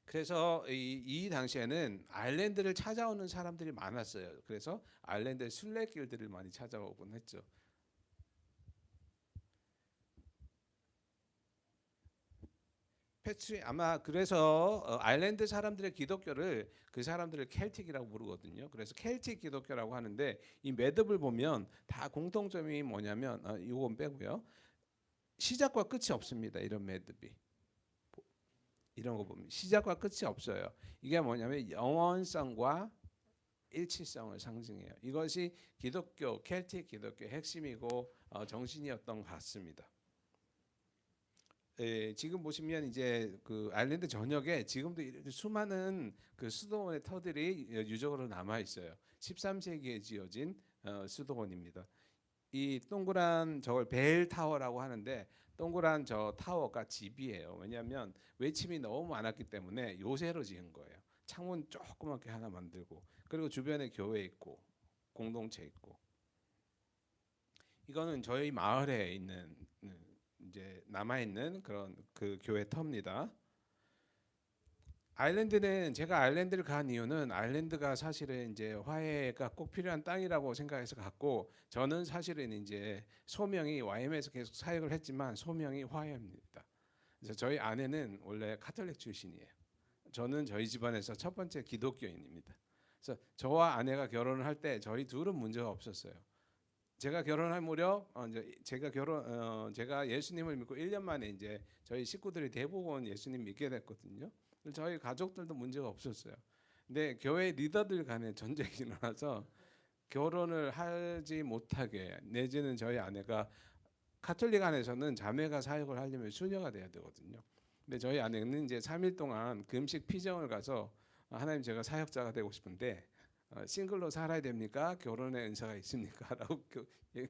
그래서 이 당시에는 아일랜드를 찾아오는 사람들이 많았어요. 그래서 아일랜드 순례길들을 많이 찾아오곤 했죠. 패트리 아마 그래서 아일랜드 사람들의 기독교를 그 사람들을 켈틱이라고 부르거든요. 그래서 켈틱 기독교라고 하는데 이 매듭을 보면 다 공통점이 뭐냐면 이건 빼고요. 시작과 끝이 없습니다. 이런 매듭이 이런 거 보면 시작과 끝이 없어요. 이게 뭐냐면 영원성과 일치성을 상징해요. 이것이 기독교 켈틱 기독교의 핵심이고 정신이었던 것 같습니다. 지금 보시면 이제 그 아일랜드 전역에 지금도 수많은 그 수도원의 터들이 유적으로 남아 있어요. 13세기에 지어진 수도원입니다. 이 동그란 저걸 벨 타워라고 하는데 동그란 저 타워가 집이에요. 왜냐하면 외침이 너무 많았기 때문에 요새로 지은 거예요. 창문 조그맣게 하나 만들고 그리고 주변에 교회 있고 공동체 있고 이거는 저희 마을에 있는 이제 남아 있는 그런 그 교회 터입니다. 아일랜드는 제가 아일랜드를 간 이유는 아일랜드가 사실은 이제 화해가 꼭 필요한 땅이라고 생각해서 갔고 저는 사실은 이제 소명이 YM에서 계속 사역을 했지만 소명이 화해입니다. 그래서 저희 아내는 원래 카톨릭 출신이에요. 저는 저희 집안에서 첫 번째 기독교인입니다. 그래서 저와 아내가 결혼을 할 때 저희 둘은 문제가 없었어요. 제가 결혼할 무렵 이제 제가 예수님을 믿고 1년 만에 이제 저희 식구들이 대부분 예수님 믿게 됐거든요. 저희 가족들도 문제가 없었어요. 근데 교회 리더들 간에 전쟁이 일어나서 결혼을 하지 못하게 내지는 저희 아내가 카톨릭 안에서는 자매가 사역을 하려면 수녀가 돼야 되거든요. 근데 저희 아내는 이제 3일 동안 금식 피정을 가서 하나님 제가 사역자가 되고 싶은데 싱글로 살아야 됩니까? 결혼의 은사가 있습니까? 라고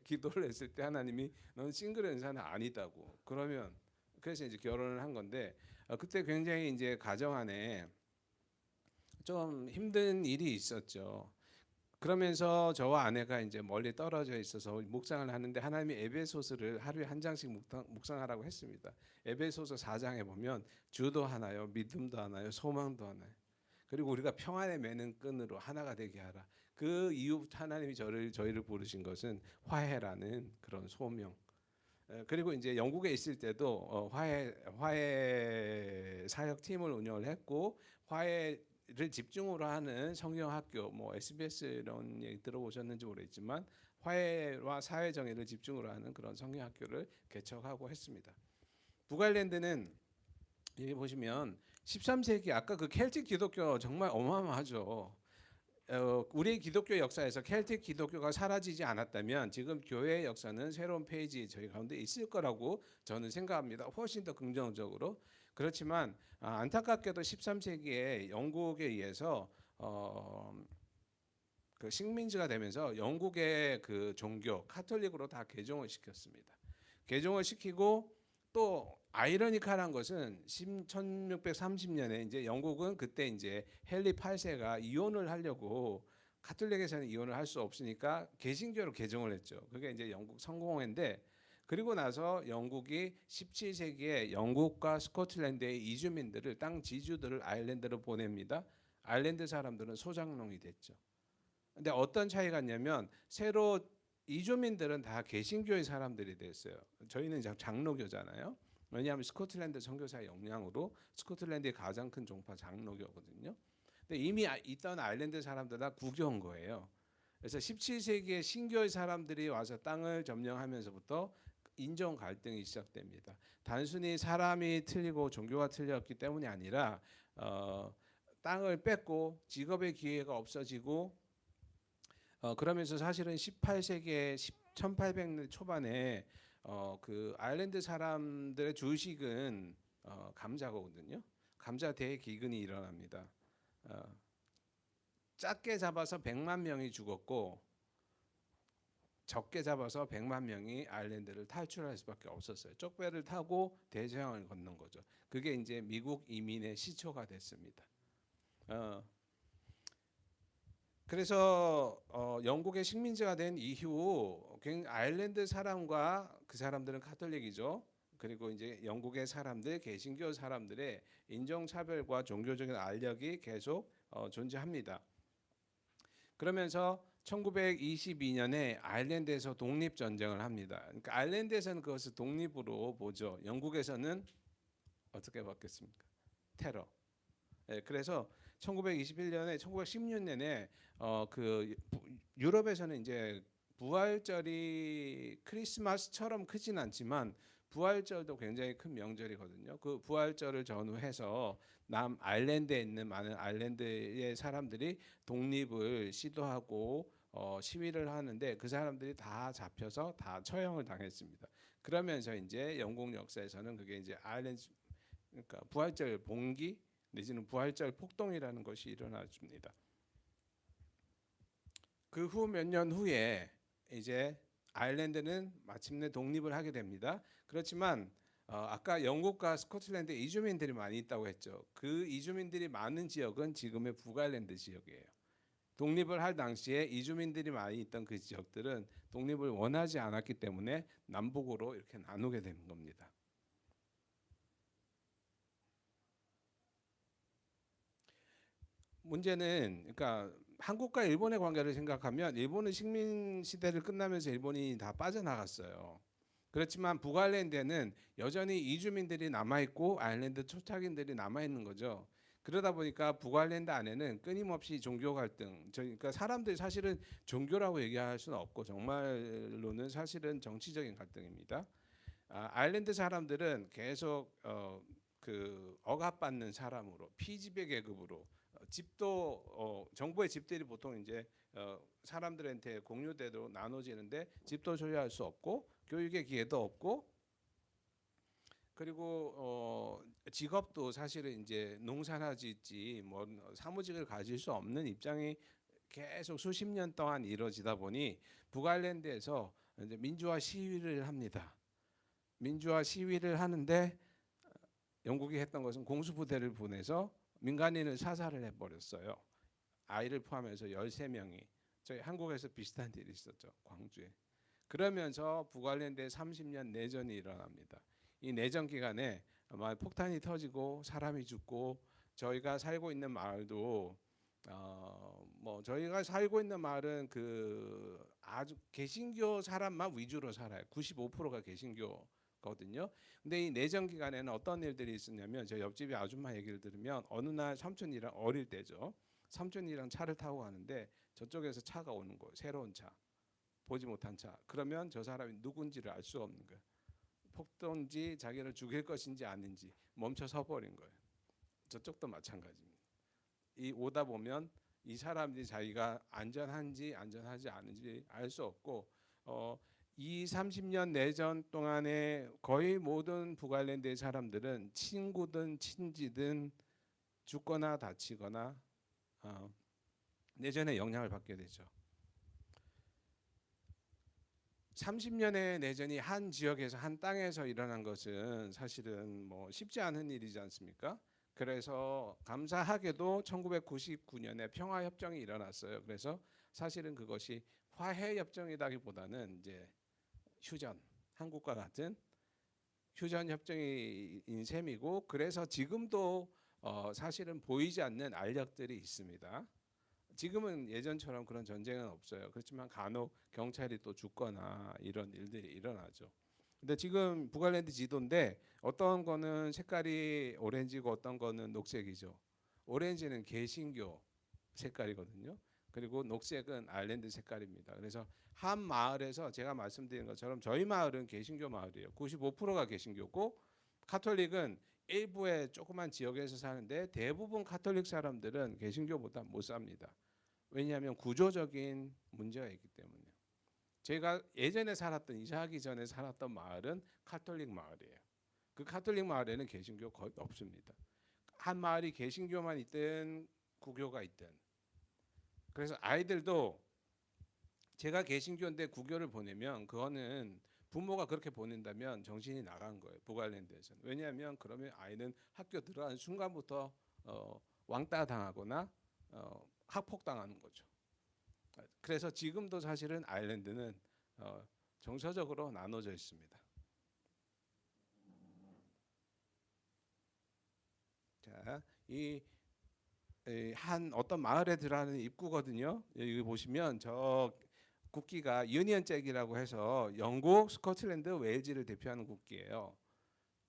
기도를 했을 때 하나님이 넌 싱글의 은사는 아니다고. 그러면 그래서 이제 결혼을 한 건데 그때 굉장히 이제 가정 안에 좀 힘든 일이 있었죠. 그러면서 저와 아내가 이제 멀리 떨어져 있어서 묵상을 하는데 하나님이 에베소서를 하루에 한 장씩 묵상하라고 했습니다. 에베소서 4장에 보면 주도 하나요, 믿음도 하나요, 소망도 하나요. 그리고 우리가 평안에 매는 끈으로 하나가 되게 하라. 그 이후부터 하나님이 저희를 부르신 것은 화해라는 그런 소명. 그리고 이제 영국에 있을 때도 화해 사역 팀을 운영을 했고 화해를 집중으로 하는 성경학교 뭐 SBS 이런 얘기 들어보셨는지 모르겠지만 화해와 사회 정의를 집중으로 하는 그런 성경학교를 개척하고 했습니다. 북아일랜드는 여기 보시면 13세기 아까 그 켈틱 기독교 정말 어마어마하죠. 우리 기독교 역사에서 켈틱 기독교가 사라지지 않았다면 지금 교회의 역사는 새로운 페이지 저희 가운데 있을 거라고 저는 생각합니다. 훨씬 더 긍정적으로. 그렇지만 안타깝게도 13세기에 영국에 의해서 그 식민지가 되면서 영국의 그 종교 카톨릭으로 다 개종을 시켰습니다. 개종을 시키고 또 아이러니컬한 것은 1630년에 이제 영국은 그때 이제 헨리 8세가 이혼을 하려고 카톨릭에서는 이혼을 할 수 없으니까 개신교로 개종을 했죠. 그게 이제 영국 성공회인데 그리고 나서 영국이 17세기에 영국과 스코틀랜드의 이주민들을 땅 지주들을 아일랜드로 보냅니다. 아일랜드 사람들은 소장농이 됐죠. 근데 어떤 차이가 있냐면 새로 이주민들은 다 개신교의 사람들이 됐어요. 저희는 장로교잖아요. 왜냐하면 스코틀랜드 선교사의 영향으로 스코틀랜드의 가장 큰 종파 장로교거든요. 근데 이미 있던 아일랜드 사람들 다 구겨온 거예요. 그래서 17세기에 신교의 사람들이 와서 땅을 점령하면서부터 인종 갈등이 시작됩니다. 단순히 사람이 틀리고 종교가 틀렸기 때문이 아니라 땅을 뺏고 직업의 기회가 없어지고 그러면서 사실은 18세기에 1800년 초반에 그 아일랜드 사람들의 주식은 감자거든요. 감자 대기근이 일어납니다. 작게 잡아서 100만 명이 죽었고 적게 잡아서 100만 명이 아일랜드를 탈출할 수밖에 없었어요. 쪽배를 타고 대서양을 건넌 거죠. 그게 이제 미국 이민의 시초가 됐습니다. 그래서 영국의 식민지가 된 이후 아일랜드 사람과 그 사람들은 카톨릭이죠. 그리고 이제 영국의 사람들, 개신교 사람들의 인종차별과 종교적인 알력이 계속 존재합니다. 그러면서 1922년에 아일랜드에서 독립전쟁을 합니다. 그러니까 아일랜드에서는 그것을 독립으로 보죠. 영국에서는 어떻게 봤겠습니까? 테러. 네, 그래서 1921년에 1916년에 그 유럽에서는 이제 부활절이 크리스마스처럼 크진 않지만 부활절도 굉장히 큰 명절이거든요. 그 부활절을 전후해서 남 아일랜드에 있는 많은 아일랜드의 사람들이 독립을 시도하고 시위를 하는데 그 사람들이 다 잡혀서 다 처형을 당했습니다. 그러면서 이제 영국 역사에서는 그게 이제 아일랜드 그러니까 부활절 봉기 내지는 부활절 폭동이라는 것이 일어나줍니다. 그 후 몇 년 후에 이제 아일랜드는 마침내 독립을 하게 됩니다. 그렇지만 아까 영국과 스코틀랜드 이주민들이 많이 있다고 했죠. 그 이주민들이 많은 지역은 지금의 북아일랜드 지역이에요. 독립을 할 당시에 이주민들이 많이 있던 그 지역들은 독립을 원하지 않았기 때문에 남북으로 이렇게 나누게 된 겁니다. 문제는 그러니까 한국과 일본의 관계를 생각하면 일본은 식민 시대를 끝나면서 일본이 다 빠져나갔어요. 그렇지만 북아일랜드에는 여전히 이주민들이 남아 있고 아일랜드 토착인들이 남아 있는 거죠. 그러다 보니까 북아일랜드 안에는 끊임없이 종교 갈등, 그러니까 사람들이 사실은 종교라고 얘기할 수는 없고 정말로는 사실은 정치적인 갈등입니다. 아일랜드 사람들은 계속 그 억압받는 사람으로 피지배 계급으로 집도 정부의 집들이 보통 이제 사람들한테 공유대로 나눠지는데 집도 소유할 수 없고 교육의 기회도 없고 그리고 직업도 사실은 이제 농사나 짓지 뭐 사무직을 가질 수 없는 입장이 계속 수십 년 동안 이루어지다 보니 북아일랜드에서 이제 민주화 시위를 합니다. 민주화 시위를 하는데 영국이 했던 것은 공수부대를 보내서 민간인을 사살을 해버렸어요. 아이를 포함해서 13명이. 저희 한국에서 비슷한 일이 있었죠. 광주에. 그러면서 북아일랜드에 30년 내전이 일어납니다. 이 내전 기간에 아마 폭탄이 터지고 사람이 죽고 저희가 살고 있는 마을도 뭐 저희가 살고 있는 마을은 그 아주 개신교 사람만 위주로 살아요. 95%가 개신교거든요. 근데 이 내전 기간에는 어떤 일들이 있었냐면 저 옆집에 아줌마 얘기를 들으면 어느 날 삼촌이랑 어릴 때죠. 삼촌이랑 차를 타고 가는데 저쪽에서 차가 오는 거예요. 새로운 차. 보지 못한 차. 그러면 저 사람이 누군지를 알 수 없는 거예요. 폭동인지 자기를 죽일 것인지 아닌지 멈춰 서 버린 거예요. 저쪽도 마찬가지입니다. 이 오다 보면 이 사람들이 자기가 안전한지 안전하지 않은지 알 수 없고 이 30년 내전 동안에 거의 모든 북아일랜드의 사람들은 친구든 친지든 죽거나 다치거나 내전의 영향을 받게 되죠. 30년의 내전이 한 지역에서 한 땅에서 일어난 것은 사실은 뭐 쉽지 않은 일이지 않습니까? 그래서 감사하게도 1999년에 평화협정이 일어났어요. 그래서 사실은 그것이 화해협정이라기보다는 이제 휴전, 한국과 같은 휴전 협정인 셈이고, 그래서 지금도 사실은 보이지 않는 알력들이 있습니다. 지금은 예전처럼 그런 전쟁은 없어요. 그렇지만 간혹 경찰이 또 죽거나 이런 일들이 일어나죠. 근데 지금 북아일랜드 지도인데 어떤 거는 색깔이 오렌지고 어떤 거는 녹색이죠. 오렌지는 개신교 색깔이거든요. 그리고 녹색은 아일랜드 색깔입니다. 그래서 한 마을에서 제가 말씀드린 것처럼 저희 마을은 개신교 마을이에요. 95%가 개신교고 카톨릭은 일부의 조그만 지역에서 사는데 대부분 카톨릭 사람들은 개신교보다 못 삽니다. 왜냐하면 구조적인 문제가 있기 때문에. 제가 예전에 살았던 이사하기 전에 살았던 마을은 카톨릭 마을이에요. 그 카톨릭 마을에는 개신교 거의 없습니다. 한 마을이 개신교만 있든 구교가 있든. 그래서 아이들도 제가 개신교인데 구교를 보내면 그거는 부모가 그렇게 보낸다면 정신이 나간 거예요. 북아일랜드에서는. 왜냐하면 그러면 아이는 학교 들어가는 순간부터 왕따 당하거나 학폭당하는 거죠. 그래서 지금도 사실은 아일랜드는 정서적으로 나눠져 있습니다. 자, 이 한 어떤 마을에 들어가는 입구거든요. 여기 보시면 저 국기가 유니언 잭이라고 해서 영국, 스코틀랜드, 웨일즈를 대표하는 국기예요.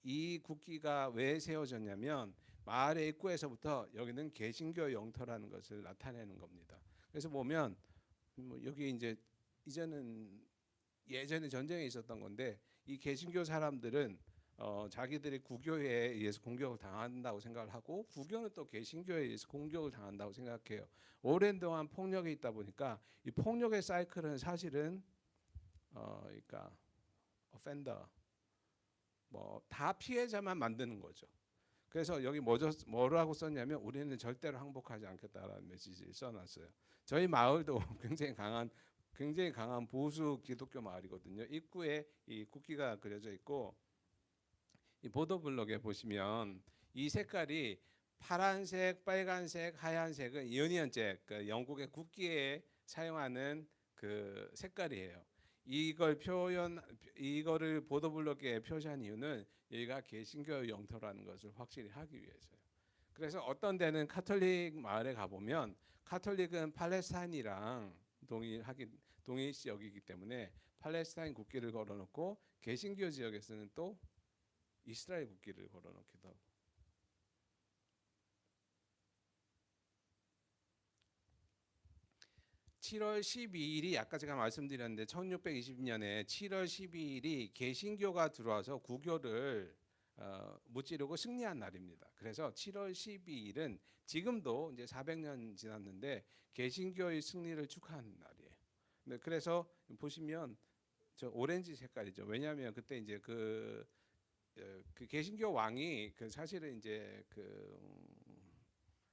이 국기가 왜 세워졌냐면 마을의 입구에서부터 여기는 개신교 영토라는 것을 나타내는 겁니다. 그래서 보면 여기 이제 이제는 예전에 전쟁이 있었던 건데 이 개신교 사람들은 자기들이 구교에 의해서 공격을 당한다고 생각을 하고 구교는 또 개신교에 의해서 공격을 당한다고 생각해요. 오랜 동안 폭력이 있다 보니까 이 폭력의 사이클은 사실은 그러니까 offender 뭐 다 피해자만 만드는 거죠. 그래서 여기 뭐라고 썼냐면 우리는 절대로 항복하지 않겠다라는 메시지를 써놨어요. 저희 마을도 굉장히 강한 보수 기독교 마을이거든요. 입구에 이 국기가 그려져 있고 이 보도블록에 보시면 이 색깔이 파란색, 빨간색, 하얀색은 유니언잭, 그 영국의 국기에 사용하는 그 색깔이에요. 이거를 보도블록에 표시한 이유는 여기가 개신교 영토라는 것을 확실히 하기 위해서요. 그래서 어떤 데는 카톨릭 마을에 가보면 카톨릭은 팔레스타인이랑 동일시 여기기 때문에 팔레스타인 국기를 걸어놓고 개신교 지역에서는 또 이스라엘 국기를 걸어놓기도 하고. (7월 12일이) 아까 제가 말씀드렸는데 1620년에 7월 12일이 개신교가 들어와서 구교를 무찌르고 승리한 날입니다. 그래서 7월 12일은 지금도 이제 400년 지났는데 개신교의 승리를 축하하는 날이에요. 네, 그래서 보시면 저 오렌지 색깔이죠. 왜냐하면 그때 이제 그 개신교 왕이 그 사실은 이제 그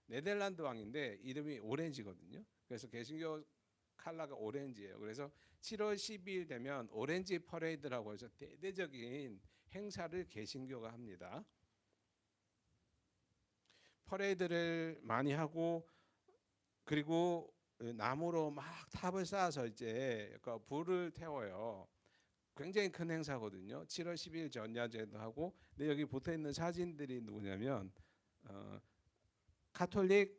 네덜란드 왕인데 이름이 오렌지거든요. 그래서 개신교 컬러가 오렌지예요. 그래서 7월 12일 되면 오렌지 퍼레이드라고 해서 대대적인 행사를 개신교가 합니다. 퍼레이드를 많이 하고 그리고 나무로 막 탑을 쌓아서 이제 불을 태워요. 굉장히 큰 행사거든요. 7월 10일 전야제도 하고. 근데 여기 붙어 있는 사진들이 누구냐면 카톨릭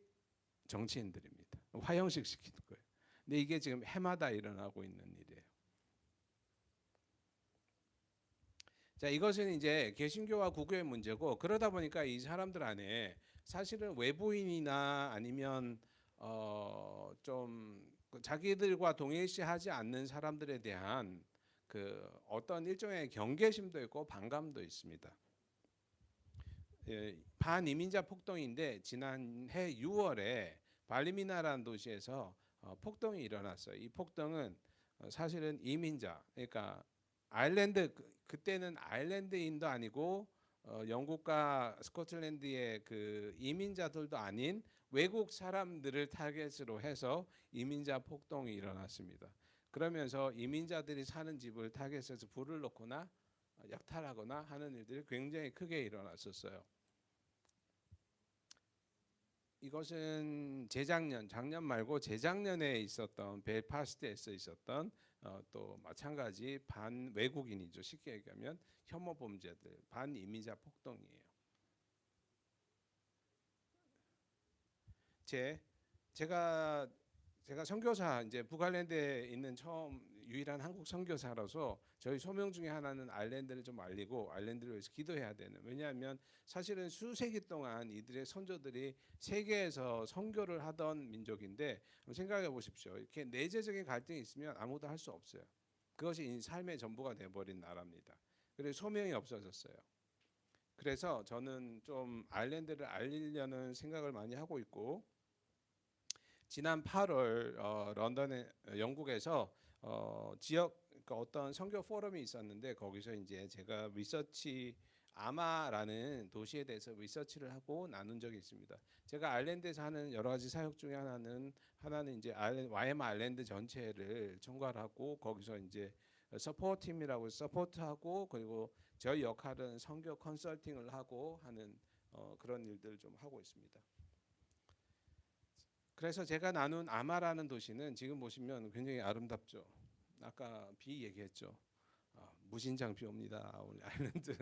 정치인들입니다. 화형식 시키는 거예요. 근데 이게 지금 해마다 일어나고 있는 일이에요. 자, 이것은 이제 개신교와 구교의 문제고, 그러다 보니까 이 사람들 안에 사실은 외부인이나 아니면 좀 자기들과 동일시하지 않는 사람들에 대한 그 어떤 일종의 경계심도 있고 반감도 있습니다. 반이민자 폭동인데 지난해 6월에 발리미나라는 도시에서 폭동이 일어났어요. 이 폭동은 사실은 이민자, 그러니까 아일랜드 그때는 아일랜드인도 아니고 영국과 스코틀랜드의 그 이민자들도 아닌 외국 사람들을 타겟으로 해서 이민자 폭동이 일어났습니다. 그러면서 이민자들이 사는 집을 타겟해서 불을 넣거나 약탈하거나 하는 일들이 굉장히 크게 일어났었어요. 이것은 작년 말고 재작년에 있었던 벨파스트에서 있었던 또 마찬가지 반외국인이죠. 쉽게 얘기하면 혐오 범죄들, 반이민자 폭동이에요. 제가 선교사 이제 북아일랜드에 있는 처음 유일한 한국 선교사로서 저희 소명 중에 하나는 아일랜드를 좀 알리고 아일랜드를 위해서 기도해야 되는. 왜냐하면 사실은 수세기 동안 이들의 선조들이 세계에서 선교를 하던 민족인데 생각해 보십시오. 이렇게 내재적인 갈등이 있으면 아무도 할 수 없어요. 그것이 삶의 전부가 돼버린 나라입니다. 그래서 소명이 없어졌어요. 그래서 저는 좀 아일랜드를 알리려는 생각을 많이 하고 있고 지난 8월 런던에 영국에서 지역 그러니까 어떤 선교 포럼이 있었는데 거기서 이제 제가 리서치 아마라는 도시에 대해서 리서치를 하고 나눈 적이 있습니다. 제가 아일랜드에서 하는 여러 가지 사역 중에 하나는 이제 YM 아일랜드 전체를 총괄하고 거기서 이제 서포트 팀이라고 서포트하고 그리고 저희 역할은 선교 컨설팅을 하고 하는 그런 일들을 좀 하고 있습니다. 그래서 제가 나눈 아마라는 도시는 지금 보시면 굉장히 아름답죠. 아까 비 얘기했죠. 무진장 비 옵니다. 오늘 아일랜드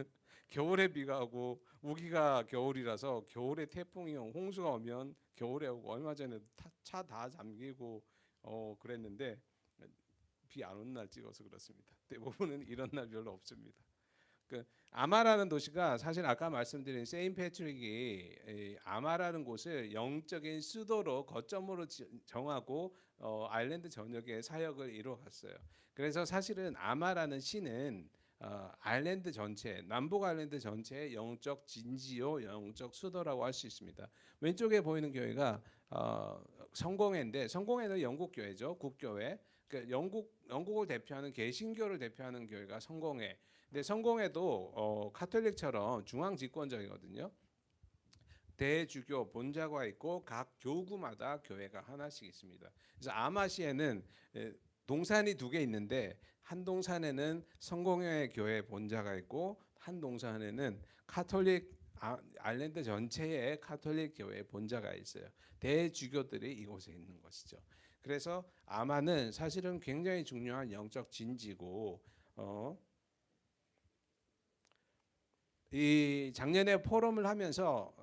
겨울에 비가 오고 우기가 겨울이라서 겨울에 태풍이 홍수가 오면 겨울에 오고 얼마 전에 차 다 잠기고 그랬는데 비 안 오는 날 찍어서 그렇습니다. 대부분은 이런 날 별로 없습니다. 그 아마라는 도시가 사실 아까 말씀드린 세인 패트릭이 아마라는 곳을 영적인 수도로 거점으로 정하고 아일랜드 전역에 사역을 이루어갔어요. 그래서 사실은 아마라는 시는 아일랜드 전체, 남북 아일랜드 전체의 영적 진지요, 영적 수도라고 할 수 있습니다. 왼쪽에 보이는 교회가 성공회인데 성공회는 영국 교회죠, 국교회. 그 영국을 대표하는 개신교를 대표하는 교회가 성공회. 근데 성공회도 카톨릭처럼 중앙 집권적이거든요. 대주교 본자가 있고 각 교구마다 교회가 하나씩 있습니다. 그래서 아마시에는 동산이 2개 있는데 한 동산에는 성공회 교회 본자가 있고 한 동산에는 카톨릭 아일랜드 전체에 카톨릭 교회 본자가 있어요. 대주교들이 이곳에 있는 것이죠. 그래서 아마는 사실은 굉장히 중요한 영적 진지고 이 작년에 포럼을 하면서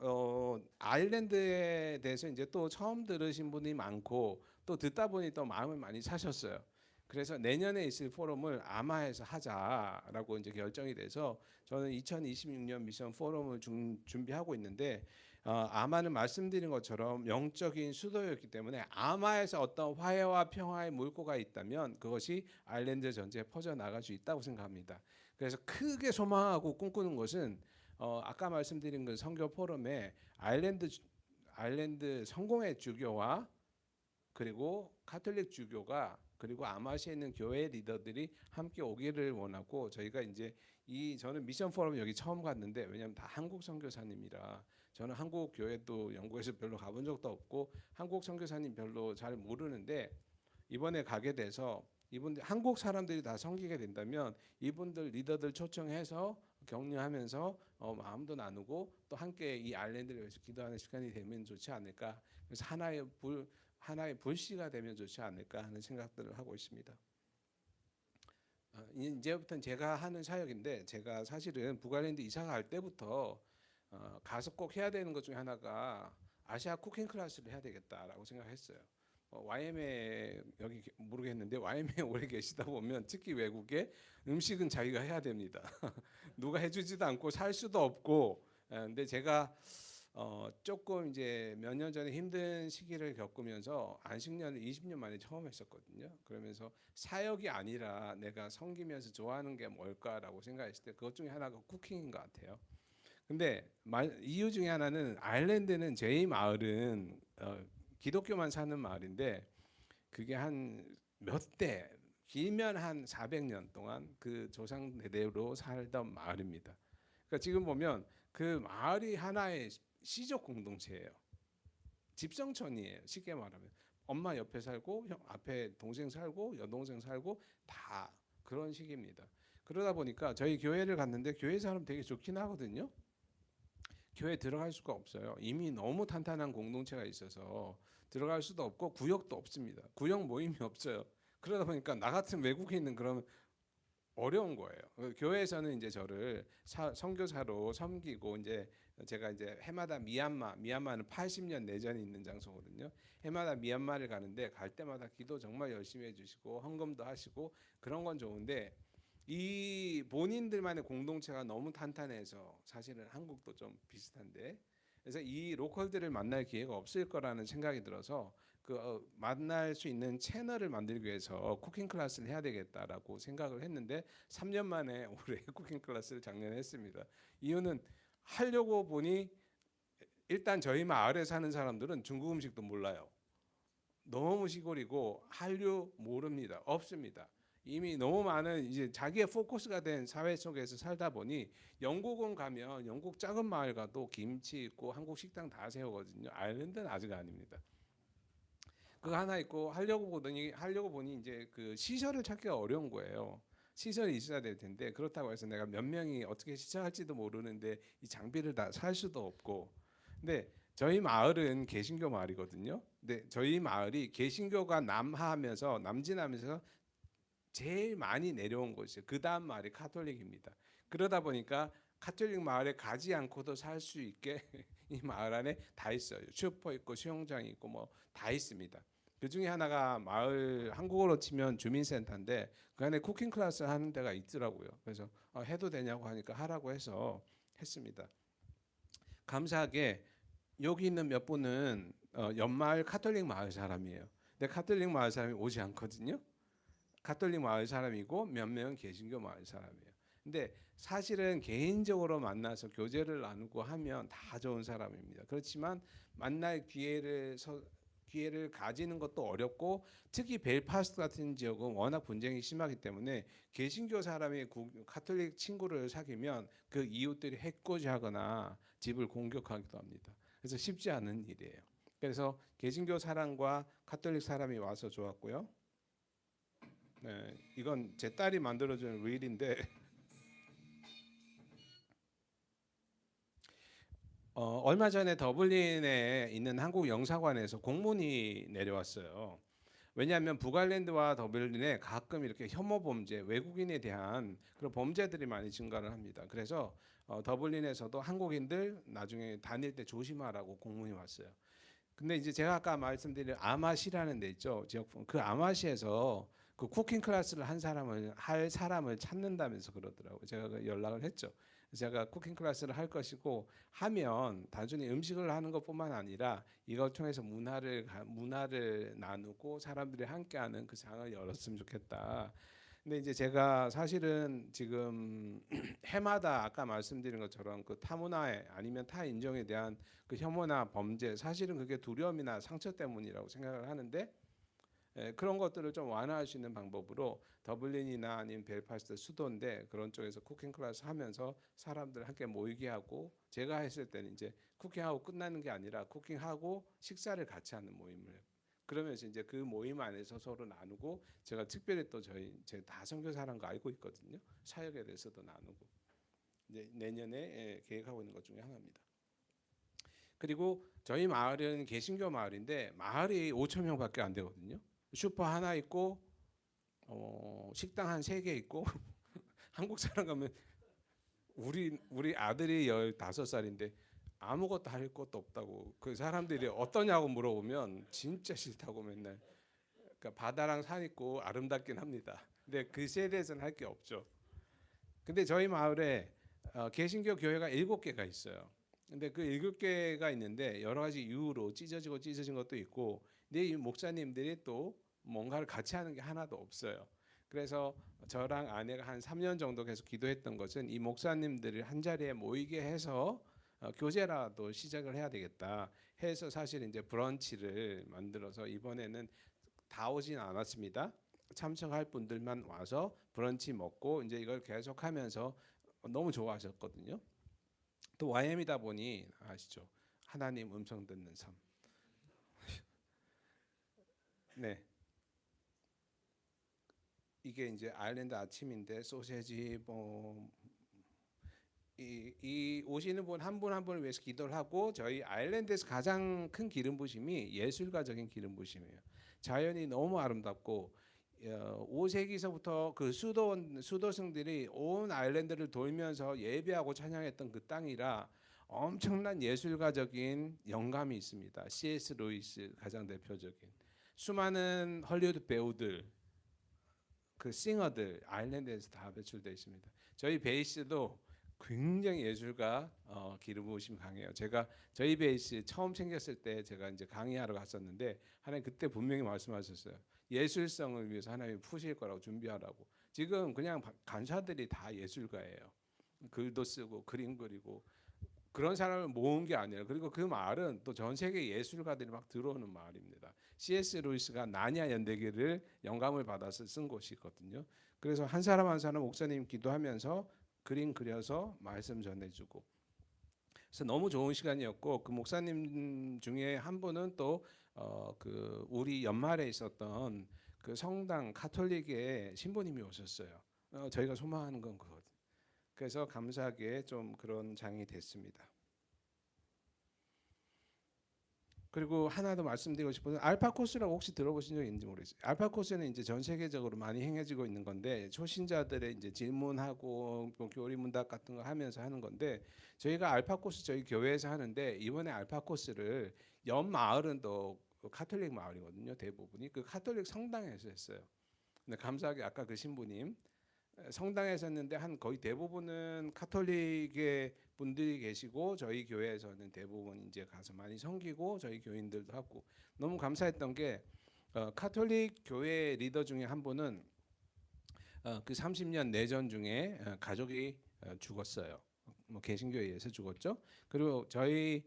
아일랜드에 대해서 이제 또 처음 들으신 분이 많고 또 듣다 보니 또 마음을 많이 사셨어요. 그래서 내년에 있을 포럼을 아마에서 하자라고 이제 결정이 돼서 저는 2026년 미션 포럼을 준비하고 있는데 아마는 말씀드린 것처럼 영적인 수도였기 때문에 아마에서 어떤 화해와 평화의 물꼬가 있다면 그것이 아일랜드 전체에 퍼져나갈 수 있다고 생각합니다. 그래서 크게 소망하고 꿈꾸는 것은 아까 말씀드린 그 선교 포럼에 아일랜드 성공회 주교와 그리고 카톨릭 주교가 그리고 아마시에 있는 교회 리더들이 함께 오기를 원하고 저희가 이제 저는 미션 포럼 여기 처음 갔는데 왜냐하면 다 한국 선교사님이라 저는 한국 교회도 영국에서 별로 가본 적도 없고 한국 선교사님 별로 잘 모르는데 이번에 가게 돼서 이분들 한국 사람들이 다 섬기게 된다면 이분들 리더들 초청해서 격려하면서 마음도 나누고 또 함께 이 아일랜드를 위해서 기도하는 시간이 되면 좋지 않을까. 그래서 하나의 불씨가 되면 좋지 않을까 하는 생각들을 하고 있습니다. 이제부터는 제가 하는 사역인데 제가 사실은 북아일랜드 이사 갈 때부터 가서 꼭 해야 되는 것 중에 하나가 아시아 쿠킹 클래스를 해야 되겠다라고 생각했어요. YM에 여기 모르겠는데 YM에 오래 계시다 보면 특히 외국에 음식은 자기가 해야 됩니다. 누가 해주지도 않고 살 수도 없고. 근데 제가 조금 이제 몇 년 전에 힘든 시기를 겪으면서 안식년을 20년 만에 처음 했었거든요. 그러면서 사역이 아니라 내가 섬기면서 좋아하는 게 뭘까라고 생각했을 때 그것 중에 하나가 쿠킹인 것 같아요. 근데 이유 중에 하나는 아일랜드는 저희 마을은 기독교만 사는 마을인데 그게 한 몇 대 길면 한 400년 동안 그 조상 대대로 살던 마을입니다. 그러니까 지금 보면 그 마을이 하나의 시족 공동체예요. 집성촌이에요. 쉽게 말하면 엄마 옆에 살고 형 앞에 동생 살고 여동생 살고 다 그런 식입니다. 그러다 보니까 저희 교회를 갔는데 교회 사람 되게 좋긴 하거든요. 교회 들어갈 수가 없어요. 이미 너무 탄탄한 공동체가 있어서 들어갈 수도 없고 구역도 없습니다. 구역 모임이 없어요. 그러다 보니까 나 같은 외국인은 그러면 어려운 거예요. 교회에서는 이제 저를 선교사로 섬기고 이제 제가 이제 해마다 미얀마는 80년 내전이 있는 장소거든요. 해마다 미얀마를 가는데 갈 때마다 기도 정말 열심히 해주시고 헌금도 하시고 그런 건 좋은데 이 본인들만의 공동체가 너무 탄탄해서 사실은 한국도 좀 비슷한데 그래서 이 로컬들을 만날 기회가 없을 거라는 생각이 들어서 만날 수 있는 채널을 만들기 위해서 쿠킹 클래스를 해야 되겠다라고 생각을 했는데 3년 만에 올해 쿠킹 클래스를 작년에 했습니다. 이유는 하려고 보니 일단 저희 마을에 사는 사람들은 중국 음식도 몰라요. 너무 시골이고 한류 모릅니다. 없습니다. 이미 너무 많은 이제 자기의 포커스가 된 사회 속에서 살다 보니 영국은 가면 영국 작은 마을 가도 김치 있고 한국 식당 다 세우거든요. 아일랜드는 아직 아닙니다. 그거 하나 있고 하려고 보니 이제 그 시설을 찾기가 어려운 거예요. 시설이 있어야 될 텐데 그렇다고 해서 내가 몇 명이 어떻게 시작할지도 모르는데 이 장비를 다 살 수도 없고. 근데 저희 마을은 개신교 마을이거든요. 근데 저희 마을이 개신교가 남진하면서 제일 많이 내려온 곳이에요. 그 다음 마을이 카톨릭입니다. 그러다 보니까 카톨릭 마을에 가지 않고도 살 수 있게 이 마을 안에 다 있어요. 슈퍼 있고 수영장이 있고 뭐 다 있습니다. 그 중에 하나가 마을 한국어로 치면 주민센터인데 그 안에 쿠킹 클래스 하는 데가 있더라고요. 그래서 해도 되냐고 하니까 하라고 해서 했습니다. 감사하게 여기 있는 몇 분은 옆마을 카톨릭 마을 사람이에요. 근데 카톨릭 마을 사람이 오지 않거든요. 가톨릭 마을 사람이고 몇 명은 개신교 마을 사람이에요. 근데 사실은 개인적으로 만나서 교제를 나누고 하면 다 좋은 사람입니다. 그렇지만 만날 기회를 가지는 것도 어렵고 특히 벨파스트 같은 지역은 워낙 분쟁이 심하기 때문에 개신교 사람이 가톨릭 친구를 사귀면 그 이웃들이 해코지하거나 집을 공격하기도 합니다. 그래서 쉽지 않은 일이에요. 그래서 개신교 사람과 가톨릭 사람이 와서 좋았고요. 네, 이건 제 딸이 만들어준 릴인데 얼마 전에 더블린에 있는 한국 영사관에서 공문이 내려왔어요. 왜냐하면 북아일랜드와 더블린에 가끔 이렇게 혐오 범죄, 외국인에 대한 그런 범죄들이 많이 증가를 합니다. 그래서 더블린에서도 한국인들 나중에 다닐 때 조심하라고 공문이 왔어요. 근데 이제 제가 아까 말씀드린 아마시라는 데 있죠. 지역분 그 아마시에서 그 쿠킹 클래스를 할 사람을 찾는다면서 그러더라고요. 제가 연락을 했죠. 제가 쿠킹 클래스를 할 것이고 하면 단순히 음식을 하는 것뿐만 아니라 이걸 통해서 문화를 나누고 사람들이 함께하는 그 장을 열었으면 좋겠다. 근데 이제 제가 사실은 지금 해마다 아까 말씀드린 것처럼 그 타문화에 아니면 타 인종에 대한 그 혐오나 범죄 사실은 그게 두려움이나 상처 때문이라고 생각을 하는데 그런 것들을 좀 완화할 수 있는 방법으로 더블린이나 아니면 벨파스트 수도인데 그런 쪽에서 쿠킹 클래스 하면서 사람들 함께 모이게 하고 제가 했을 때는 이제 쿠킹하고 끝나는 게 아니라 쿠킹하고 식사를 같이 하는 모임을 그러면서 이제 그 모임 안에서 서로 나누고 제가 특별히 또 제 다 선교사라는 거 알고 있거든요. 사역에 대해서도 나누고 이제 내년에 계획하고 있는 것 중에 하나입니다. 그리고 저희 마을은 개신교 마을인데 마을이 5천 명밖에 안 되거든요. 슈퍼 하나 있고 식당 한 3개 있고 한국 사람 가면 우리 아들이 15살인데 아무것도 할 것도 없다고 그 사람들이 어떠냐고 물어보면 진짜 싫다고 맨날 그러니까 바다랑 산 있고 아름답긴 합니다. 근데 그 세대에서는 할 게 없죠. 근데 저희 마을에 개신교 교회가 7개가 있어요. 근데 그 7개가 있는데 여러 가지 이유로 찢어진 것도 있고 근데 이 목사님들이 또 뭔가를 같이 하는 게 하나도 없어요. 그래서 저랑 아내가 한 3년 정도 계속 기도했던 것은 이 목사님들을 한 자리에 모이게 해서 교제라도 시작을 해야 되겠다 해서 사실 이제 브런치를 만들어서 이번에는 다 오진 않았습니다. 참석할 분들만 와서 브런치 먹고 이제 이걸 계속하면서 너무 좋아하셨거든요. 또 YM이다 보니 아시죠? 하나님 음성 듣는 삶. 네. 이게 이제 아일랜드 아침인데 소세지 이 오시는 분 한 분 한 분을 위해서 기도를 하고 저희 아일랜드에서 가장 큰 기름 부심이 예술가적인 기름 부심이에요. 자연이 너무 아름답고 5세기서부터 그 수도승들이 온 아일랜드를 돌면서 예배하고 찬양했던 그 땅이라 엄청난 예술가적인 영감이 있습니다. C.S. 루이스 가장 대표적인 수많은 헐리우드 배우들 그 싱어들 아일랜드에서 다 배출되어 있습니다. 저희 베이스도 굉장히 예술가 기름 부으심이 강해요. 제가 저희 베이스 처음 생겼을 때 제가 이제 강의하러 갔었는데 하나님 그때 분명히 말씀하셨어요. 예술성을 위해서 하나님이 푸실 거라고 준비하라고. 지금 그냥 간사들이 다 예술가예요. 글도 쓰고 그림 그리고 그런 사람을 모은 게 아니라 그리고 그 말은 또 전 세계 예술가들이 막 들어오는 말입니다. C.S. 루이스가 나냐 연대기를 영감을 받아서 쓴 것이거든요. 그래서 한 사람 한 사람 목사님 기도하면서 그림 그려서 말씀 전해주고 그래서 너무 좋은 시간이었고 그 목사님 중에 한 분은 또 그 우리 연말에 있었던 그 성당 카톨릭의 신부님이 오셨어요. 저희가 소망하는 건 그거든. 그래서 감사하게 좀 그런 장이 됐습니다. 그리고 하나 더 말씀드리고 싶은 건 알파 코스라고 혹시 들어보신 적 있는지 모르겠어요. 알파 코스는 이제 전 세계적으로 많이 행해지고 있는 건데 초신자들의 이제 질문하고 뭐 교리문답 같은 거 하면서 하는 건데 저희가 알파 코스 저희 교회에서 하는데 이번에 알파 코스를 옆 마을은 또 카톨릭 마을이거든요. 대부분이 그 카톨릭 성당에서 했어요. 근데 감사하게 아까 그 신부님 성당에서 했는데 한 거의 대부분은 카톨릭의 분들이 계시고 저희 교회에서는 대부분 이제 가서 많이 섬기고 저희 교인들도 하고 너무 감사했던 게 카톨릭 교회 리더 중에 한 분은 그 30년 내전 중에 가족이 죽었어요. 뭐 개신교에 의해서 죽었죠. 그리고 저희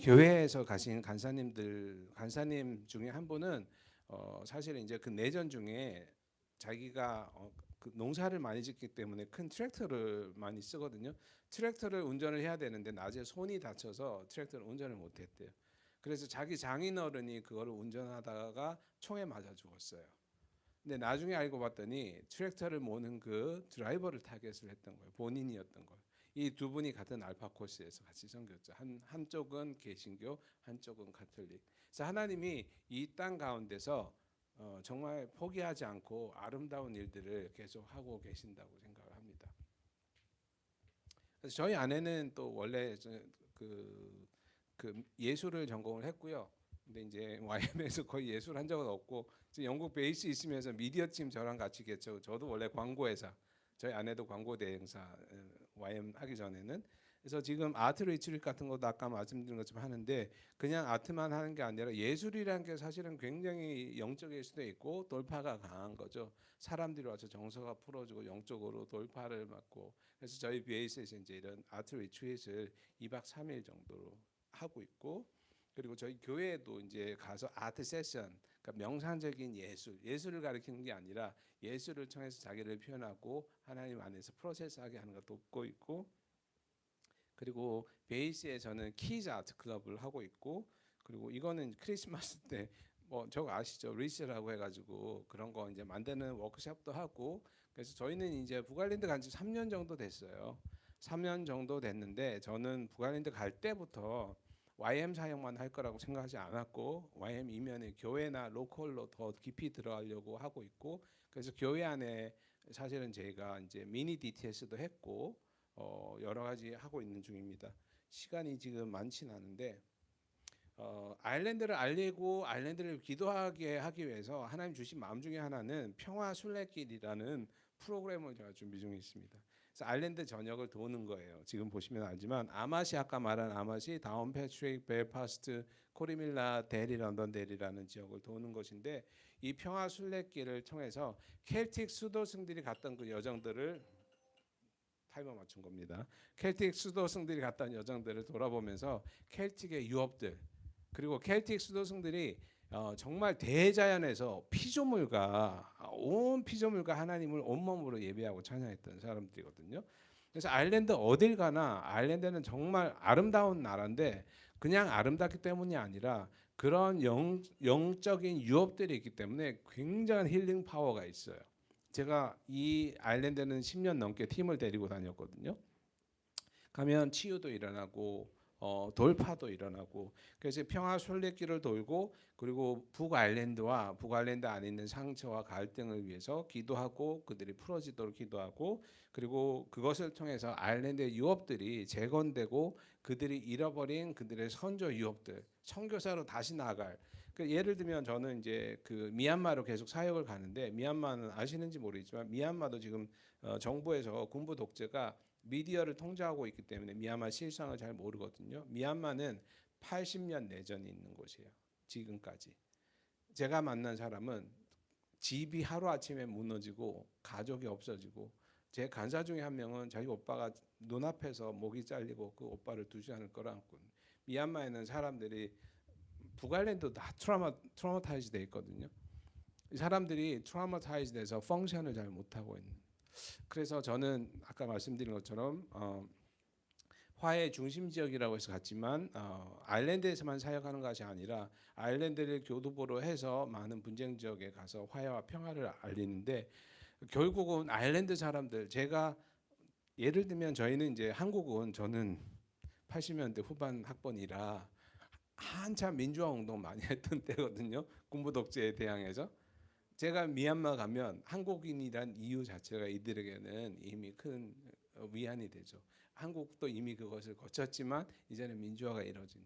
교회에서 가신 간사님 중에 한 분은 사실은 이제 그 내전 중에 자기가 그 농사를 많이 짓기 때문에 큰 트랙터를 많이 쓰거든요. 트랙터를 운전을 해야 되는데 낮에 손이 다쳐서 트랙터를 운전을 못했대요. 그래서 자기 장인어른이 그거를 운전하다가 총에 맞아 죽었어요. 근데 나중에 알고 봤더니 트랙터를 모는 그 드라이버를 타겟을 했던 거예요. 본인이었던 거예요. 이 두 분이 같은 알파 코스에서 같이 섬겼죠. 한쪽은 개신교, 한쪽은 가톨릭. 그래서 하나님이 이 땅 가운데서 정말 포기하지 않고 아름다운 일들을 계속 하고 계신다고 생각을 합니다. 그래서 저희 아내는 또 원래 그 예술을 전공을 했고요. 근데 이제 YM에서 거의 예술 한 적은 없고 영국 베이스 있으면서 미디어 팀 저랑 같이 개척. 저도 원래 광고회사, 저희 아내도 광고 대행사 YM 하기 전에는. 그래서 지금 아트 리트릿 같은 것도 아까 말씀드린 것처럼 하는데 그냥 아트만 하는 게 아니라 예술이라는 게 사실은 굉장히 영적일 수도 있고 돌파가 강한 거죠. 사람들이 와서 정서가 풀어지고 영적으로 돌파를 받고 그래서 저희 베이스에서 이제 이런 아트 리트릿을 2박 3일 정도로 하고 있고 그리고 저희 교회에도 이제 가서 아트 세션 그러니까 명상적인 예술을 가르치는 게 아니라 예술을 통해서 자기를 표현하고 하나님 안에서 프로세스하게 하는 것도 돕고 있고 그리고 베이스에 저는 키즈 아트 클럽을 하고 있고 그리고 이거는 크리스마스 때 뭐 저거 아시죠? 리스라고 해가지고 그런 거 이제 만드는 워크숍도 하고 그래서 저희는 이제 북아일랜드 간 지 3년 정도 됐어요. 3년 정도 됐는데 저는 북아일랜드 갈 때부터 YM 사역만 할 거라고 생각하지 않았고 YM 이면에 교회나 로컬로 더 깊이 들어가려고 하고 있고 그래서 교회 안에 사실은 제가 이제 미니 DTS도 했고 여러 가지 하고 있는 중입니다. 시간이 지금 많지는 않은데 아일랜드를 알리고 아일랜드를 기도하게 하기 위해서 하나님 주신 마음 중에 하나는 평화 순례길이라는 프로그램을 제가 준비 중에 있습니다. 그래서 아일랜드 전역을 도는 거예요. 지금 보시면 알지만 아마시 아까 말한 아마시, 다운 패트릭, 벨파스트, 코리밀라, 데리, 런던 데리라는 지역을 도는 것인데 이 평화 순례길을 통해서 켈틱 수도승들이 갔던 그 여정들을 타이머 맞춘 겁니다. 켈틱 수도승들이 갔던 여정들을 돌아보면서 켈틱의 유업들 그리고 켈틱 수도승들이
정말 대자연에서 피조물과 온 피조물과 하나님을 온몸으로 예배하고 찬양했던 사람들이거든요. 그래서 아일랜드 어딜 가나 아일랜드는 정말 아름다운 나라인데 그냥 아름답기 때문이 아니라 그런 영적인 유업들이 있기 때문에 굉장한 힐링 파워가 있어요. 제가 이 아일랜드는 10년 넘게 팀을 데리고 다녔거든요. 가면 치유도 일어나고 돌파도 일어나고, 그래서 평화 순례길을 돌고 그리고 북아일랜드와 북아일랜드 안에 있는 상처와 갈등을 위해서 기도하고 그들이 풀어지도록 기도하고, 그리고 그것을 통해서 아일랜드의 유업들이 재건되고 그들이 잃어버린 그들의 선조 유업들 선교사로 다시 나아갈, 그 예를 들면 저는 이제 그 미얀마로 계속 사역을 가는데, 미얀마는 아시는지 모르겠지만 미얀마도 지금 정부에서 군부 독재가 미디어를 통제하고 있기 때문에 미얀마 실상을 잘 모르거든요. 미얀마는 80년 내전이 있는 곳이에요. 지금까지. 제가 만난 사람은 집이 하루아침에 무너지고 가족이 없어지고, 제 간사 중에 한 명은 자기 오빠가 눈앞에서 목이 잘리고 그 오빠를 두지 않을 거라 안고. 미얀마에는 사람들이 북아일랜드 다 트라우마타이즈 돼 있거든요. 이 사람들이 트라우마타이즈 돼서 펑션을 잘 못하고 있는. 그래서 저는 아까 말씀드린 것처럼 화해 중심 지역이라고 해서 갔지만 아일랜드에서만 사역하는 것이 아니라 아일랜드를 교두보로 해서 많은 분쟁 지역에 가서 화해와 평화를 알리는데, 결국은 아일랜드 사람들, 제가 예를 들면 저희는 이제 한국은, 저는 80년대 후반 학번이라 한참 민주화 운동 많이 했던 때거든요. 군부 독재에 대항해서. 제가 미얀마 가면 한국인이란 이유 자체가 이들에게는 이미 큰 위안이 되죠. 한국도 이미 그것을 거쳤지만 이제는 민주화가 이루어진.